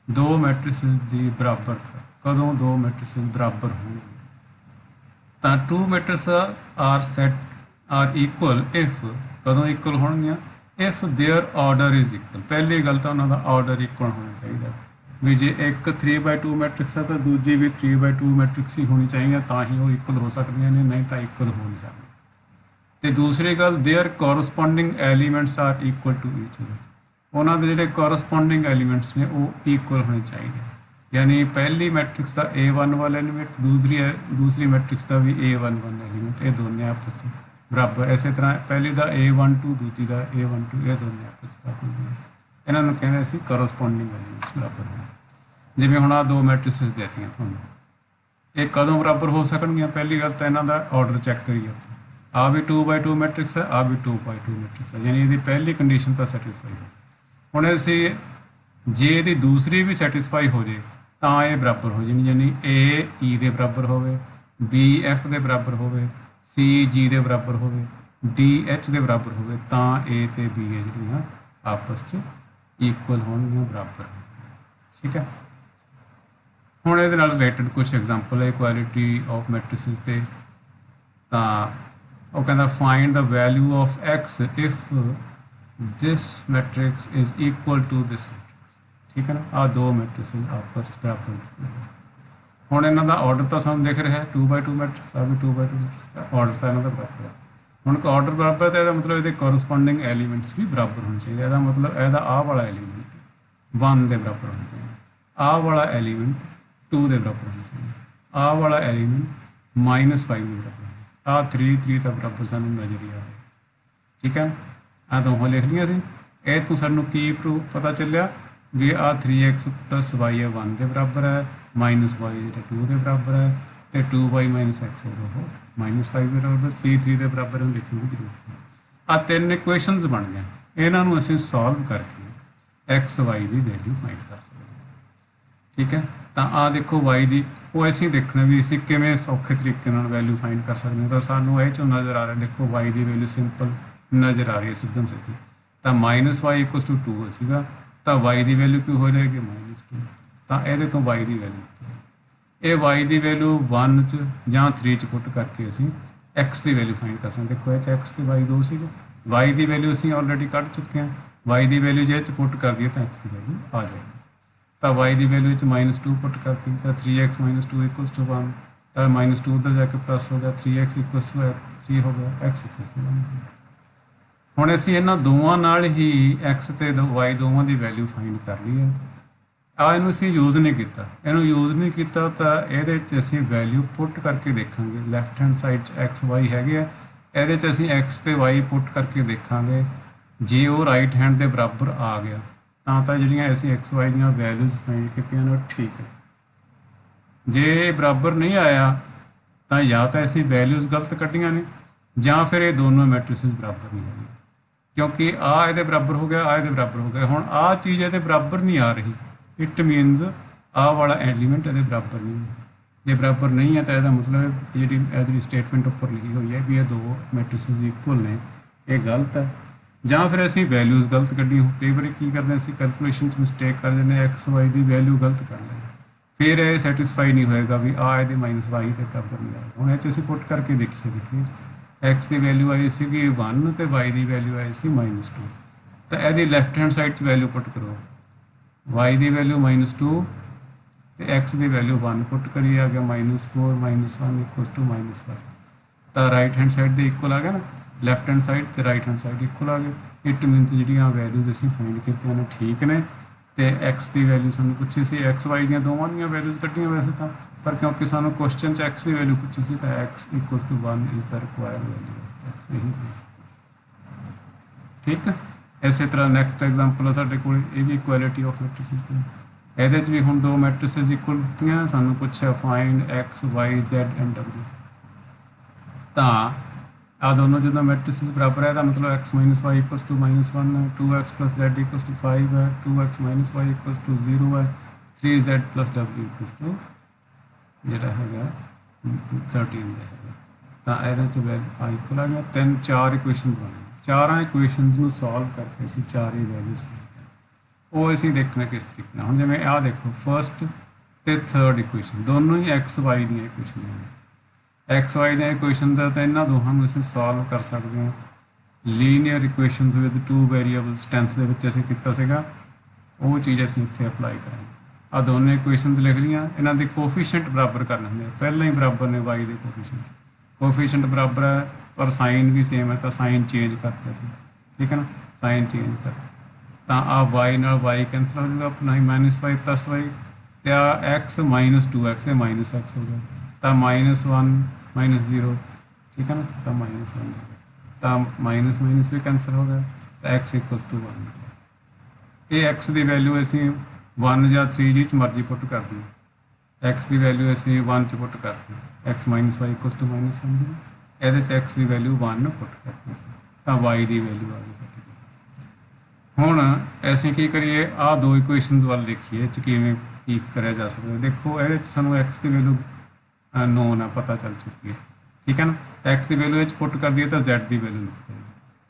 दो मैट्रिसेस की बराबरता, कदों दो मैट्रिसेस बराबर होंगे, तो 2 matrix are said are equal if, कदों इक्वल होणगियां if their order is equal. पहली गल तो उन्होंने ऑर्डर इक्वल होना चाहिए भी, जे एक 3/2 मैट्रिक्स है तो दूजी भी 3/2 मैट्रिक्स ही होनी चाहिए, तो ही वो इक्वल हो सकती हैं, नहीं तो इक्वल हो नहीं सकती। तो दूसरी गल their corresponding elements are equal to each other, उन्होंने जो कॉरसपोंडिंग एलीमेंट्स ने वो इक्वल होने चाहिए, यानी पहली मैट्रिक्स का A1 वाला एलीमेंट दूसरी मैट्रिक्स का भी A1 एलीमेंट, ये दोनों आपस में बराबर। इस तरह पहली का A12 दूसरी का A12, ये दोनों आपस बराबर। इन्होंने कहते असीं कॉरसपोंडिंग एलीमेंट्स बराबर होने। जिमें हुण आ 2 मैट्रिसेस देतियां तुहानूं, ये कदों बराबर हो सकणगियां, पहली गल तो इन्हां दा ऑर्डर चैक करिए, आ भी 2/2 मैट्रिक्स है, आ भी 2/2 मैट्रिक्स है, यानी ये पहली कंडीशन तो सैटिस्फाई हो। हुण असीं जे ये दूसरी भी सैटिस्फाई हो जाए तो ये बराबर हो जाए, यानी A E के बराबर हो, B F के बराबर हो, C G के बराबर हो, D H के बराबर हो, तो A तो B है जिहड़ियां आपस ਇਕੁਅਲ ਹੋਣਗੀਆਂ, ਬਰਾਬਰ। ਠੀਕ ਹੈ। ਹੁਣ ਇਹਦੇ ਨਾਲ ਰਿਲੇਟਡ ਕੁਝ ਐਗਜ਼ਾਮਪਲ ਹੈ ਇਕੁਐਲਿਟੀ ਆਫ ਮੈਟ੍ਰਿਸਿਸ ਤੇ। ਤਾਂ ਉਹ ਕਹਿੰਦਾ find the value of x if this matrix is equal to this matrix. ਠੀਕ ਹੈ ਨਾ, ਆਹ ਦੋ ਮੈਟ੍ਰਿਸਿਸ ਆਪਸ 'ਚ ਬਰਾਬਰ। ਹੁਣ ਇਹਨਾਂ ਦਾ ਆਰਡਰ ਤਾਂ ਸਾਨੂੰ ਦਿਖ ਰਿਹਾ 2x2 ਮੈਟ੍ਰਿਕਸ, ਆ ਵੀ 2x2 ਮੈਟ੍ਰਿਕਸ, ਆਰਡਰ ਤਾਂ ਇਹਨਾਂ ਦਾ ਬਰਾਬਰ ਹੈ। ਹੁਣ ਆਰਡਰ ਬਰਾਬਰ ਹੈ ਤਾਂ ਇਹਦਾ ਮਤਲਬ ਇਹਦੇ ਕੋਰਸਪੋਂਡਿੰਗ ਐਲੀਮੈਂਟਸ ਵੀ ਬਰਾਬਰ ਹੋਣੇ ਚਾਹੀਦੇ। ਇਹਦਾ ਮਤਲਬ ਇਹਦਾ ਆਹ ਵਾਲਾ ਐਲੀਮੈਂਟ 1 ਦੇ ਬਰਾਬਰ ਹੋਣਾ ਚਾਹੀਦਾ, ਆਹ ਵਾਲਾ ਐਲੀਮੈਂਟ 2 ਦੇ ਬਰਾਬਰ ਹੋਣਾ ਚਾਹੀਦਾ, ਆਹ ਵਾਲਾ ਐਲੀਮੈਂਟ -5 ਦੇ ਬਰਾਬਰ, ਆਹ 3 ਦਾ ਬਰਾਬਰ ਸਾਨੂੰ ਨਜ਼ਰ ਹੀ ਆ ਰਿਹਾ। ਠੀਕ ਹੈ, ਆਹ ਦੋਹਾਂ ਲਿਖ ਲਈਆਂ ਸੀ। ਇਹ ਤੋਂ ਸਾਨੂੰ ਕੀ ਪ੍ਰੂਫ ਪਤਾ ਚੱਲਿਆ ਵੀ ਆਹ 3x + y ਹੈ 1 ਦੇ ਬਰਾਬਰ ਹੈ, -y ਜਿਹੜਾ 2 ਦੇ ਬਰਾਬਰ ਹੈ, ਤੇ 2y - x ਉਹ -5 ਦੇ ਬਰਾਬਰ, C3 ਦੇ ਬਰਾਬਰ ਨੂੰ ਲਿਖਣ ਦੀ ਜ਼ਰੂਰਤ ਹੈ। ਆਹ 3 ਇਕੁਏਸ਼ਨਸ ਬਣ ਗਈਆਂ, ਇਹਨਾਂ ਨੂੰ ਅਸੀਂ ਸੋਲਵ ਕਰਕੇ x y ਦੀ ਵੈਲਿਊ ਫਾਈਂਡ ਕਰ ਸਕਦੇ ਹਾਂ। ਠੀਕ ਹੈ, ਤਾਂ ਆਹ ਦੇਖੋ y ਦੀ, ਉਹ ਅਸੀਂ ਦੇਖਣਾ ਵੀ ਅਸੀਂ ਕਿਵੇਂ ਸੌਖੇ ਤਰੀਕੇ ਨਾਲ ਵੈਲਿਊ ਫਾਈਂਡ ਕਰ ਸਕਦੇ ਹਾਂ। ਤਾਂ ਸਾਨੂੰ ਇਹ 'ਚੋਂ ਨਜ਼ਰ ਆ ਰਿਹਾ, ਦੇਖੋ y ਦੀ ਵੈਲਿਊ ਸਿੰਪਲ ਨਜ਼ਰ ਆ ਰਹੀ ਹੈ ਸਿੱਧਮ ਸਿੱਧੀ। ਤਾਂ -y = 2 ਸੀਗਾ, ਤਾਂ y ਦੀ ਵੈਲਿਊ ਕੀ ਹੋ ਜਾਏਗੀ -2। ਤਾਂ ਇਹਦੇ ਤੋਂ y ਦੀ ਵੈਲਿਊ, ਇਹ y ਦੀ ਵੈਲਿਊ 1 'ਚ ਜਾਂ 3 'ਚ ਪੁੱਟ ਕਰਕੇ ਅਸੀਂ x ਦੀ ਵੈਲਿਊ ਫਾਈਂਡ ਕਰ ਸਕਦੇ। ਦੇਖੋ ਇਹ 'ਚ x ਤੇ y 2 ਸੀਗਾ, y ਦੀ ਵੈਲਿਊ ਅਸੀਂ ਆਲਰੇਡੀ ਕੱਢ ਚੁੱਕੇ ਹਾਂ। y ਦੀ ਵੈਲਿਊ ਜੇ 'ਚ ਪੁੱਟ ਕਰ ਦਈਏ ਤਾਂ x ਦੀ ਵੈਲਿਊ ਆ ਜਾਏਗੀ। ਤਾਂ y ਦੀ ਵੈਲਿਊ 'ਚ -2 ਪੁੱਟ ਕਰਤੀ, ਤਾਂ 3x - 2 = 1, ਤਾਂ -2 ਉੱਧਰ ਜਾ ਕੇ ਪਲੱਸ ਹੋ ਗਿਆ, 3x = 3 ਹੋ ਗਿਆ, x = 1। ਹੁਣ ਅਸੀਂ ਇਹਨਾਂ ਦੋਵਾਂ ਨਾਲ ਹੀ x ਤੇ y ਦੋਵਾਂ ਦੀ ਵੈਲਿਊ ਫਾਈਂਡ ਕਰ ਲਈ ਹੈ। ਆ ਇਹਨੂੰ ਅਸੀਂ ਯੂਜ਼ ਨਹੀਂ ਕੀਤਾ, ਇਹਨੂੰ ਯੂਜ਼ ਨਹੀਂ ਕੀਤਾ ਤਾਂ ਇਹਦੇ 'ਚ ਅਸੀਂ ਵੈਲਿਊ ਪੁੱਟ ਕਰਕੇ ਦੇਖਾਂਗੇ। ਲੈਫਟ ਹੈਂਡ ਸਾਈਡ 'ਚ x y ਹੈਗੇ ਆ, ਇਹਦੇ 'ਚ ਅਸੀਂ x ਤੇ y ਪੁੱਟ ਕਰਕੇ ਦੇਖਾਂਗੇ। ਜੇ ਉਹ ਰਾਈਟ ਹੈਂਡ ਦੇ ਬਰਾਬਰ ਆ ਗਿਆ ਤਾਂ ਜਿਹੜੀਆਂ ਅਸੀਂ x y ਦੀਆਂ ਵੈਲਿਊਜ਼ ਫਾਈਂਡ ਕੀਤੀਆਂ ਨੇ ਉਹ ਠੀਕ ਹੈ। ਜੇ ਬਰਾਬਰ ਨਹੀਂ ਆਇਆ ਤਾਂ ਜਾਂ ਤਾਂ ਅਸੀਂ ਵੈਲਿਊਜ਼ ਗਲਤ ਕੱਢੀਆਂ ਨੇ, ਜਾਂ ਫਿਰ ਇਹ ਦੋਨੋਂ ਮੈਟ੍ਰਿਸਿਸ ਬਰਾਬਰ ਨਹੀਂ ਹੈਗੇ, ਕਿਉਂਕਿ ਆਹ ਇਹਦੇ ਬਰਾਬਰ ਹੋ ਗਿਆ, ਆਹ ਇਹਦੇ ਬਰਾਬਰ ਹੋ ਗਿਆ। ਹੁਣ ਆਹ ਚੀਜ਼ ਇਹਦੇ ਬਰਾਬਰ ਨਹੀਂ ਆ ਰਹੀ, ਇਟ ਮੀਨਸ ਆਹ ਵਾਲਾ ਐਲੀਮੈਂਟ ਇਹਦੇ ਬਰਾਬਰ ਨਹੀਂ ਹੈ। ਜੇ ਬਰਾਬਰ ਨਹੀਂ ਹੈ ਤਾਂ ਇਹਦਾ ਮਤਲਬ ਜਿਹੜੀ ਸਟੇਟਮੈਂਟ ਉੱਪਰ ਲਿਖੀ ਹੋਈ ਹੈ ਵੀ ਇਹ ਦੋ ਮੈਟ੍ਰਿਸਿਸ ਇਕੁਅਲ ਨੇ, ਇਹ ਗਲਤ ਹੈ। ਜਾਂ ਫਿਰ ਅਸੀਂ ਵੈਲਿਊਜ਼ ਗਲਤ ਕੱਢੀਆਂ। ਕਈ ਵਾਰੀ ਕੀ ਕਰਦੇ ਅਸੀਂ ਕੈਲਕੂਲੇਸ਼ਨ 'ਚ ਮਿਸਟੇਕ ਕਰ ਜਾਂਦੇ, x y ਦੀ ਵੈਲਿਊ ਗਲਤ ਕਰ ਲੈਂਦੇ, ਫਿਰ ਇਹ ਸੈਟਿਸਫਾਈ ਨਹੀਂ ਹੋਏਗਾ ਵੀ ਆਹ ਇਹਦੇ -y ਦੇ ਬਰਾਬਰ ਨਹੀਂ ਆਏਗਾ। ਹੁਣ ਇਹ 'ਚ ਅਸੀਂ ਪੁੱਟ ਕਰਕੇ ਦੇਖੀਏ x ਦੀ ਵੈਲਿਊ ਆਈ ਸੀਗੀ 1 ਤੇ y ਦੀ ਵੈਲਿਊ ਆਈ ਸੀ -2। ਤਾਂ ਇਹਦੀ ਲੈਫਟ ਹੈਂਡ ਸਾਈਡ 'ਚ ਵੈਲਿਊ ਪੁੱਟ ਕਰੋ, y ਦੀ ਵੈਲਿਊ -2 ਤੇ x ਦੀ ਵੈਲਿਊ 1 ਪੁੱਟ ਕਰੀ, ਆ ਗਿਆ -4 - 1 = -5। ਤਾਂ ਰਾਈਟ ਹੈਂਡ ਸਾਈਡ ਦੇ ਇਕੁਅਲ ਆ ਗਿਆ ਨਾ, ਲੈਫਟ ਹੈਂਡ ਸਾਈਡ ਤੇ ਰਾਈਟ ਹੈਂਡ ਸਾਈਡ ਇਕੁਅਲ ਆ ਗਏ। ਇਟ ਮੀਨਸ ਜਿਹੜੀਆਂ ਵੈਲਿਊਜ਼ ਅਸੀਂ ਫਾਈਂਡ ਕੀਤੀਆਂ ਨੇ ਠੀਕ ਨੇ। ਤੇ x ਦੀ ਵੈਲਿਊ ਸਾਨੂੰ ਪੁੱਛੀ ਸੀ, x y ਦੀਆਂ ਦੋਵਾਂ ਦੀਆਂ ਵੈਲਿਊਜ਼ ਕੱਢੀਆਂ ਵੈਸੇ ਤਾਂ, ਪਰ ਕਿਉਂਕਿ ਸਾਨੂੰ ਕੁਐਸਚਨ 'ਚ x ਦੀ ਵੈਲਿਊ ਪੁੱਛੀ ਸੀ ਤਾਂ x = 1 is the required value of x। ਠੀਕ ਹੈ। ਇਸੇ ਤਰ੍ਹਾਂ ਨੈਕਸਟ ਐਗਜ਼ਾਮਪਲ ਆ ਸਾਡੇ ਕੋਲ, ਇਹ ਵੀ ਇਕੁਐਲਿਟੀ ਆਫ ਮੈਟ੍ਰਿਸਿਸ ਦੀ। ਇਹਦੇ 'ਚ ਵੀ ਹੁਣ ਦੋ ਮੈਟ੍ਰਿਸਿਸ ਇਕੁਅਲ ਦਿੱਤੀਆਂ, ਸਾਨੂੰ ਪੁੱਛਿਆ find x y z and w। ਤਾਂ ਆ ਦੋਨੋਂ ਜਦੋਂ ਮੈਟ੍ਰਿਸਿਸ ਬਰਾਬਰ ਹੈ ਤਾਂ ਮਤਲਬ x - y = -1 ਹੈ, 2x + z = 5 ਹੈ, 2x - y = 0 ਹੈ, 3z + w ਜਿਹੜਾ ਹੈਗਾ 13 ਦਾ ਹੈਗਾ। ਤਾਂ ਇਹਦੇ 'ਚ ਵੈਲਿਊ ਇਕੁਅਲ ਆ ਗਿਆ। 4 ਇਕੁਏਸ਼ਨਸ ਬਣ ਗਈਆਂ। ਚਾਰਾਂ ਇਕੁਏਸ਼ਨਸ ਨੂੰ ਸੋਲਵ ਕਰਕੇ ਅਸੀਂ ਚਾਰੇ ਵੈਲਿਊਜ਼ ਉਹ ਅਸੀਂ ਦੇਖਣਾ ਕਿਸ ਤਰੀਕੇ ਨਾਲ। ਹੁਣ ਜਿਵੇਂ ਆਹ ਦੇਖੋ, ਫਸਟ ਤੇ ਥਰਡ ਇਕੁਏਸ਼ਨ ਦੋਨੋਂ ਹੀ x y ਦੀਆਂ ਇਕੁਏਸ਼ਨ ਨੇ। x y ਦੀਆਂ ਇਕੁਏਸ਼ਨ ਦਾ ਤਾਂ ਇਹਨਾਂ ਦੋਹਾਂ ਨੂੰ ਅਸੀਂ ਸੋਲਵ ਕਰ ਸਕਦੇ ਹਾਂ। Linear equations with 2 variables 10th ਦੇ ਵਿੱਚ ਅਸੀਂ ਕੀਤਾ ਸੀਗਾ, ਉਹ ਚੀਜ਼ ਅਸੀਂ ਇੱਥੇ ਅਪਲਾਈ ਕਰਾਂਗੇ। ਆ ਦੋਨੋਂ ਇਕੁਏਸ਼ਨਸ ਲਿਖ ਲਈਆਂ, ਇਹਨਾਂ ਦੇ ਕੋਫੀਸ਼ੀਐਂਟ ਬਰਾਬਰ ਕਰਨੇ ਹੁੰਦੇ ਆ। ਪਹਿਲਾਂ ਹੀ ਬਰਾਬਰ ਨੇ y ਦੇ ਕੋਫੀਸ਼ੀਐਂਟ ਬਰਾਬਰ ਹੈ, ਪਰ ਸਾਈਨ ਵੀ ਸੇਮ ਹੈ ਤਾਂ ਸਾਈਨ ਚੇਂਜ ਕਰਤੇ ਸੀ। ਠੀਕ ਹੈ ਨਾ, ਸਾਈਨ ਚੇਂਜ ਕਰ ਤਾਂ ਆ y ਨਾਲ y ਕੈਂਸਲ ਹੋ ਜਾਊਗਾ, ਆਪਣਾ ਹੀ -y + y, ਤੇ ਆ x - 2x ਹੈ -x ਹੋ ਗਿਆ, ਤਾਂ -1 -0। ਠੀਕ ਹੈ ਨਾ, ਤਾਂ -1 ਤਾਂ ਮਾਈਨਸ ਵੀ ਕੈਂਸਲ ਹੋ ਗਿਆ, ਤਾਂ x = 1। ਇਹ x ਦੀ ਵੈਲਿਊ ਅਸੀਂ 1 ਜਾਂ 3 ਜਿਹ 'ਚ ਮਰਜ਼ੀ ਪੁੱਟ ਕਰ ਦਈਏ। x ਦੀ ਵੈਲਿਊ ਅਸੀਂ 1 'ਚ ਪੁੱਟ ਕਰਤੀ, x - y = -1। ਇਹਦੇ 'ਚ x ਦੀ ਵੈਲਿਊ 1 ਪੁੱਟ ਕਰਤੀ ਸੀ, ਤਾਂ y ਦੀ ਵੈਲਿਊ ਆ ਗਈ ਸਾਡੀ। ਹੁਣ ਅਸੀਂ ਕੀ ਕਰੀਏ, ਆਹ ਦੋ ਇਕੁਏਸ਼ਨਸ ਵੱਲ ਦੇਖੀਏ, ਇਹ 'ਚ ਕਿਵੇਂ ਕੀ ਕਰਿਆ ਜਾ ਸਕਦਾ। ਦੇਖੋ ਇਹਦੇ 'ਚ ਸਾਨੂੰ x ਦੀ ਵੈਲਿਊ ਨੋਨ ਆ, ਪਤਾ ਚੱਲ ਚੁੱਕੀ ਹੈ। ਠੀਕ ਹੈ ਨਾ, x ਦੀ ਵੈਲਿਊ ਇਹ 'ਚ ਪੁੱਟ ਕਰ ਦਈਏ ਤਾਂ z ਦੀ ਵੈਲਿਊ ਨਿਕਲ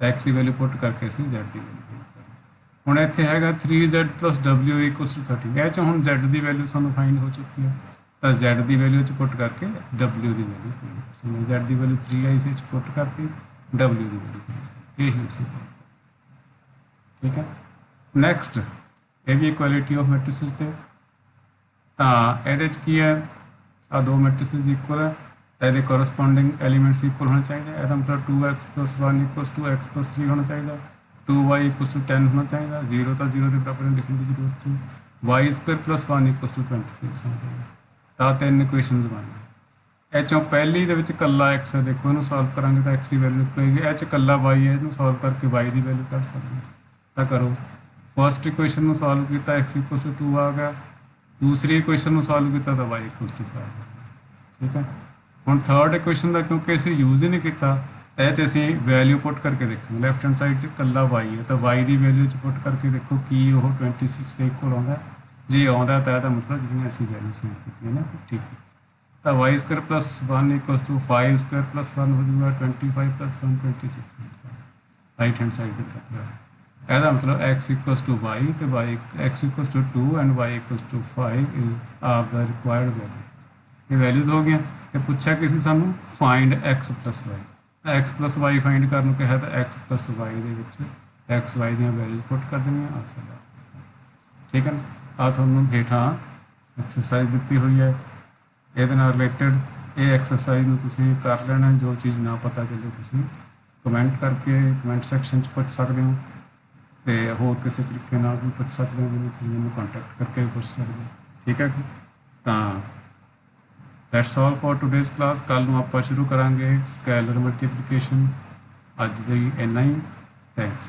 ਜਾਏਗੀ। x ਦੀ ਵੈਲਿਊ ਪੁੱਟ ਕਰਕੇ ਅਸੀਂ z ਦੀ ਵੈਲਿਊ ਪੁੱਟ ਕਰਾਂਗੇ। ਹੁਣ ਇੱਥੇ ਹੈਗਾ 3z plus w equals to 13 ਇਹ 'ਚ ਹੁਣ z ਦੀ ਵੈਲਿਊ ਸਾਨੂੰ ਫਾਈਂਡ ਹੋ ਚੁੱਕੀ ਹੈ ਤਾਂ z ਦੀ ਵੈਲਿਊ 'ਚ ਪੁੱਟ ਕਰਕੇ w ਦੀ ਵੈਲਿਊ ਫਾਈਂਡ ਕਰ ਸਕਦੇ z ਦੀ ਵੈਲਿਊ 3 ਆਈ ਸੀ 'ਚ ਪੁੱਟ ਕਰਕੇ w ਦੀ ਵੈਲਿਊ ਇਹ ਹੀ ਸੀ ਠੀਕ ਹੈ ਨੈਕਸਟ ਇਹ ਵੀ ਇਕੁਐਲਿਟੀ ਆਫ ਮੈਟ੍ਰਿਸਿਸ ਤੇ ਤਾਂ ਇਹਦੇ 'ਚ ਕੀ ਹੈ ਆ ਦੋ ਮੈਟ੍ਰਿਸਿਸ ਇਕੁਅਲ ਹੈ ਤਾਂ ਇਹਦੇ ਕੋਰਸਪੋਂਡਿੰਗ ਐਲੀਮੈਂਟਸ ਇਕੁਅਲ ਹੋਣਾ ਚਾਹੀਦਾ ਇਹਦਾ ਮਤਲਬ 2x plus 1 equals to x plus 3 ਹੋਣਾ ਚਾਹੀਦਾ 2y equals to 10 ਹੋਣਾ ਚਾਹੀਦਾ 0 ਤਾਂ 0 ਦੇ ਬਰਾਬਰ ਲਿਖਣ ਦੀ ਜ਼ਰੂਰਤ ਨਹੀਂ y square plus 1 equals to 26 ਹੋਣਾ ਚਾਹੀਦਾ ਤਾਂ ਤਿੰਨ ਇਕੁਏਸ਼ਨਸ ਬਣ ਗਏ ਇਹ 'ਚੋਂ ਪਹਿਲੀ ਦੇ ਵਿੱਚ ਕੱਲਾ x ਹੈ ਦੇਖੋ ਇਹਨੂੰ ਸੋਲਵ ਕਰਾਂਗੇ ਤਾਂ x ਦੀ ਵੈਲਿਊ ਨਿਕਲੇਗੀ ਇਹ 'ਚ ਕੱਲਾ y ਹੈ ਇਹਨੂੰ ਸੋਲਵ ਕਰਕੇ y ਦੀ ਵੈਲਿਊ ਕੱਢ ਸਕਦੇ ਹਾਂ ਤਾਂ ਕਰੋ ਫਸਟ ਇਕੁਏਸ਼ਨ ਨੂੰ ਸੋਲਵ ਕੀਤਾ x equals to 2 ਆ ਗਿਆ दूसरी इक्वेशन में सॉल्व किया तो y equals to 5 ठीक है हम थर्ड इक्वेशन का क्योंकि इसे यूज ही नहीं किया तो ये असी वैल्यू पुट करके देखेंगे लैफ्ट हैंड साइड से कला y है तो y की वैल्यू पुट करके देखो कि वो 26 के इक्वल आता जे आता तो यह मतलब जी असी वैल्यू यूज की ना ठीक है तो y square plus 1 equals to 5 square plus 1 हो जाएगा 25 प्लस 1 26 राइट हैंड साइड पर ਇਹਦਾ ਮਤਲਬ x equals to y ਤੇ y x equals to 2 and y equals to 5 is of the required value ਇਹ ਵੈਲਿਊਜ਼ ਹੋ ਗਈਆਂ ਤੇ ਪੁੱਛਿਆ ਕਿ ਸੀ ਸਾਨੂੰ find x plus y x plus y find ਕਰਨ ਨੂੰ ਕਿਹਾ ਤਾਂ x plus y ਦੇ ਵਿੱਚ x y ਦੀਆਂ ਵੈਲਿਊਜ਼ ਪੁੱਟ ਕਰ ਦੇਣੀਆਂ ਆਨਸਰ ਦਾ ਠੀਕ ਹੈ ਆ ਤੁਹਾਨੂੰ ਹੇਠਾਂ ਐਕਸਰਸਾਈਜ਼ ਦਿੱਤੀ ਹੋਈ ਹੈ ਇਹਦੇ ਨਾਲ ਰਿਲੇਟਡ ਇਹ ਐਕਸਰਸਾਈਜ਼ ਨੂੰ ਤੁਸੀਂ ਕਰ ਲੈਣਾ ਜੋ ਚੀਜ਼ ਨਾ ਪਤਾ ਚੱਲੇ ਤੁਸੀਂ ਕਮੈਂਟ ਕਰਕੇ ਕਮੈਂਟ ਸੈਕਸ਼ਨ 'ਚ ਪੁੱਛ ਸਕਦੇ ਹੋ ਤੇ ਹੋਰ ਕਿਸੇ ਤਰੀਕੇ ਨਾਲ ਵੀ ਪੁੱਛ ਸਕਦੇ ਹੋ ਮੈਨੂੰ ਕੰਟੈਕਟ ਕਰਕੇ ਪੁੱਛ ਸਕਦੇ ਹੋ ਠੀਕ ਹੈ ਤਾਂ that's all for today's class ਕੱਲ ਨੂੰ ਆਪਾਂ ਸ਼ੁਰੂ ਕਰਾਂਗੇ ਸਕੇਲਰ ਮਲਟੀਪਲੀਕੇਸ਼ਨ ਅੱਜ ਲਈ ਇੰਨਾ ਹੀ ਥੈਂਕਸ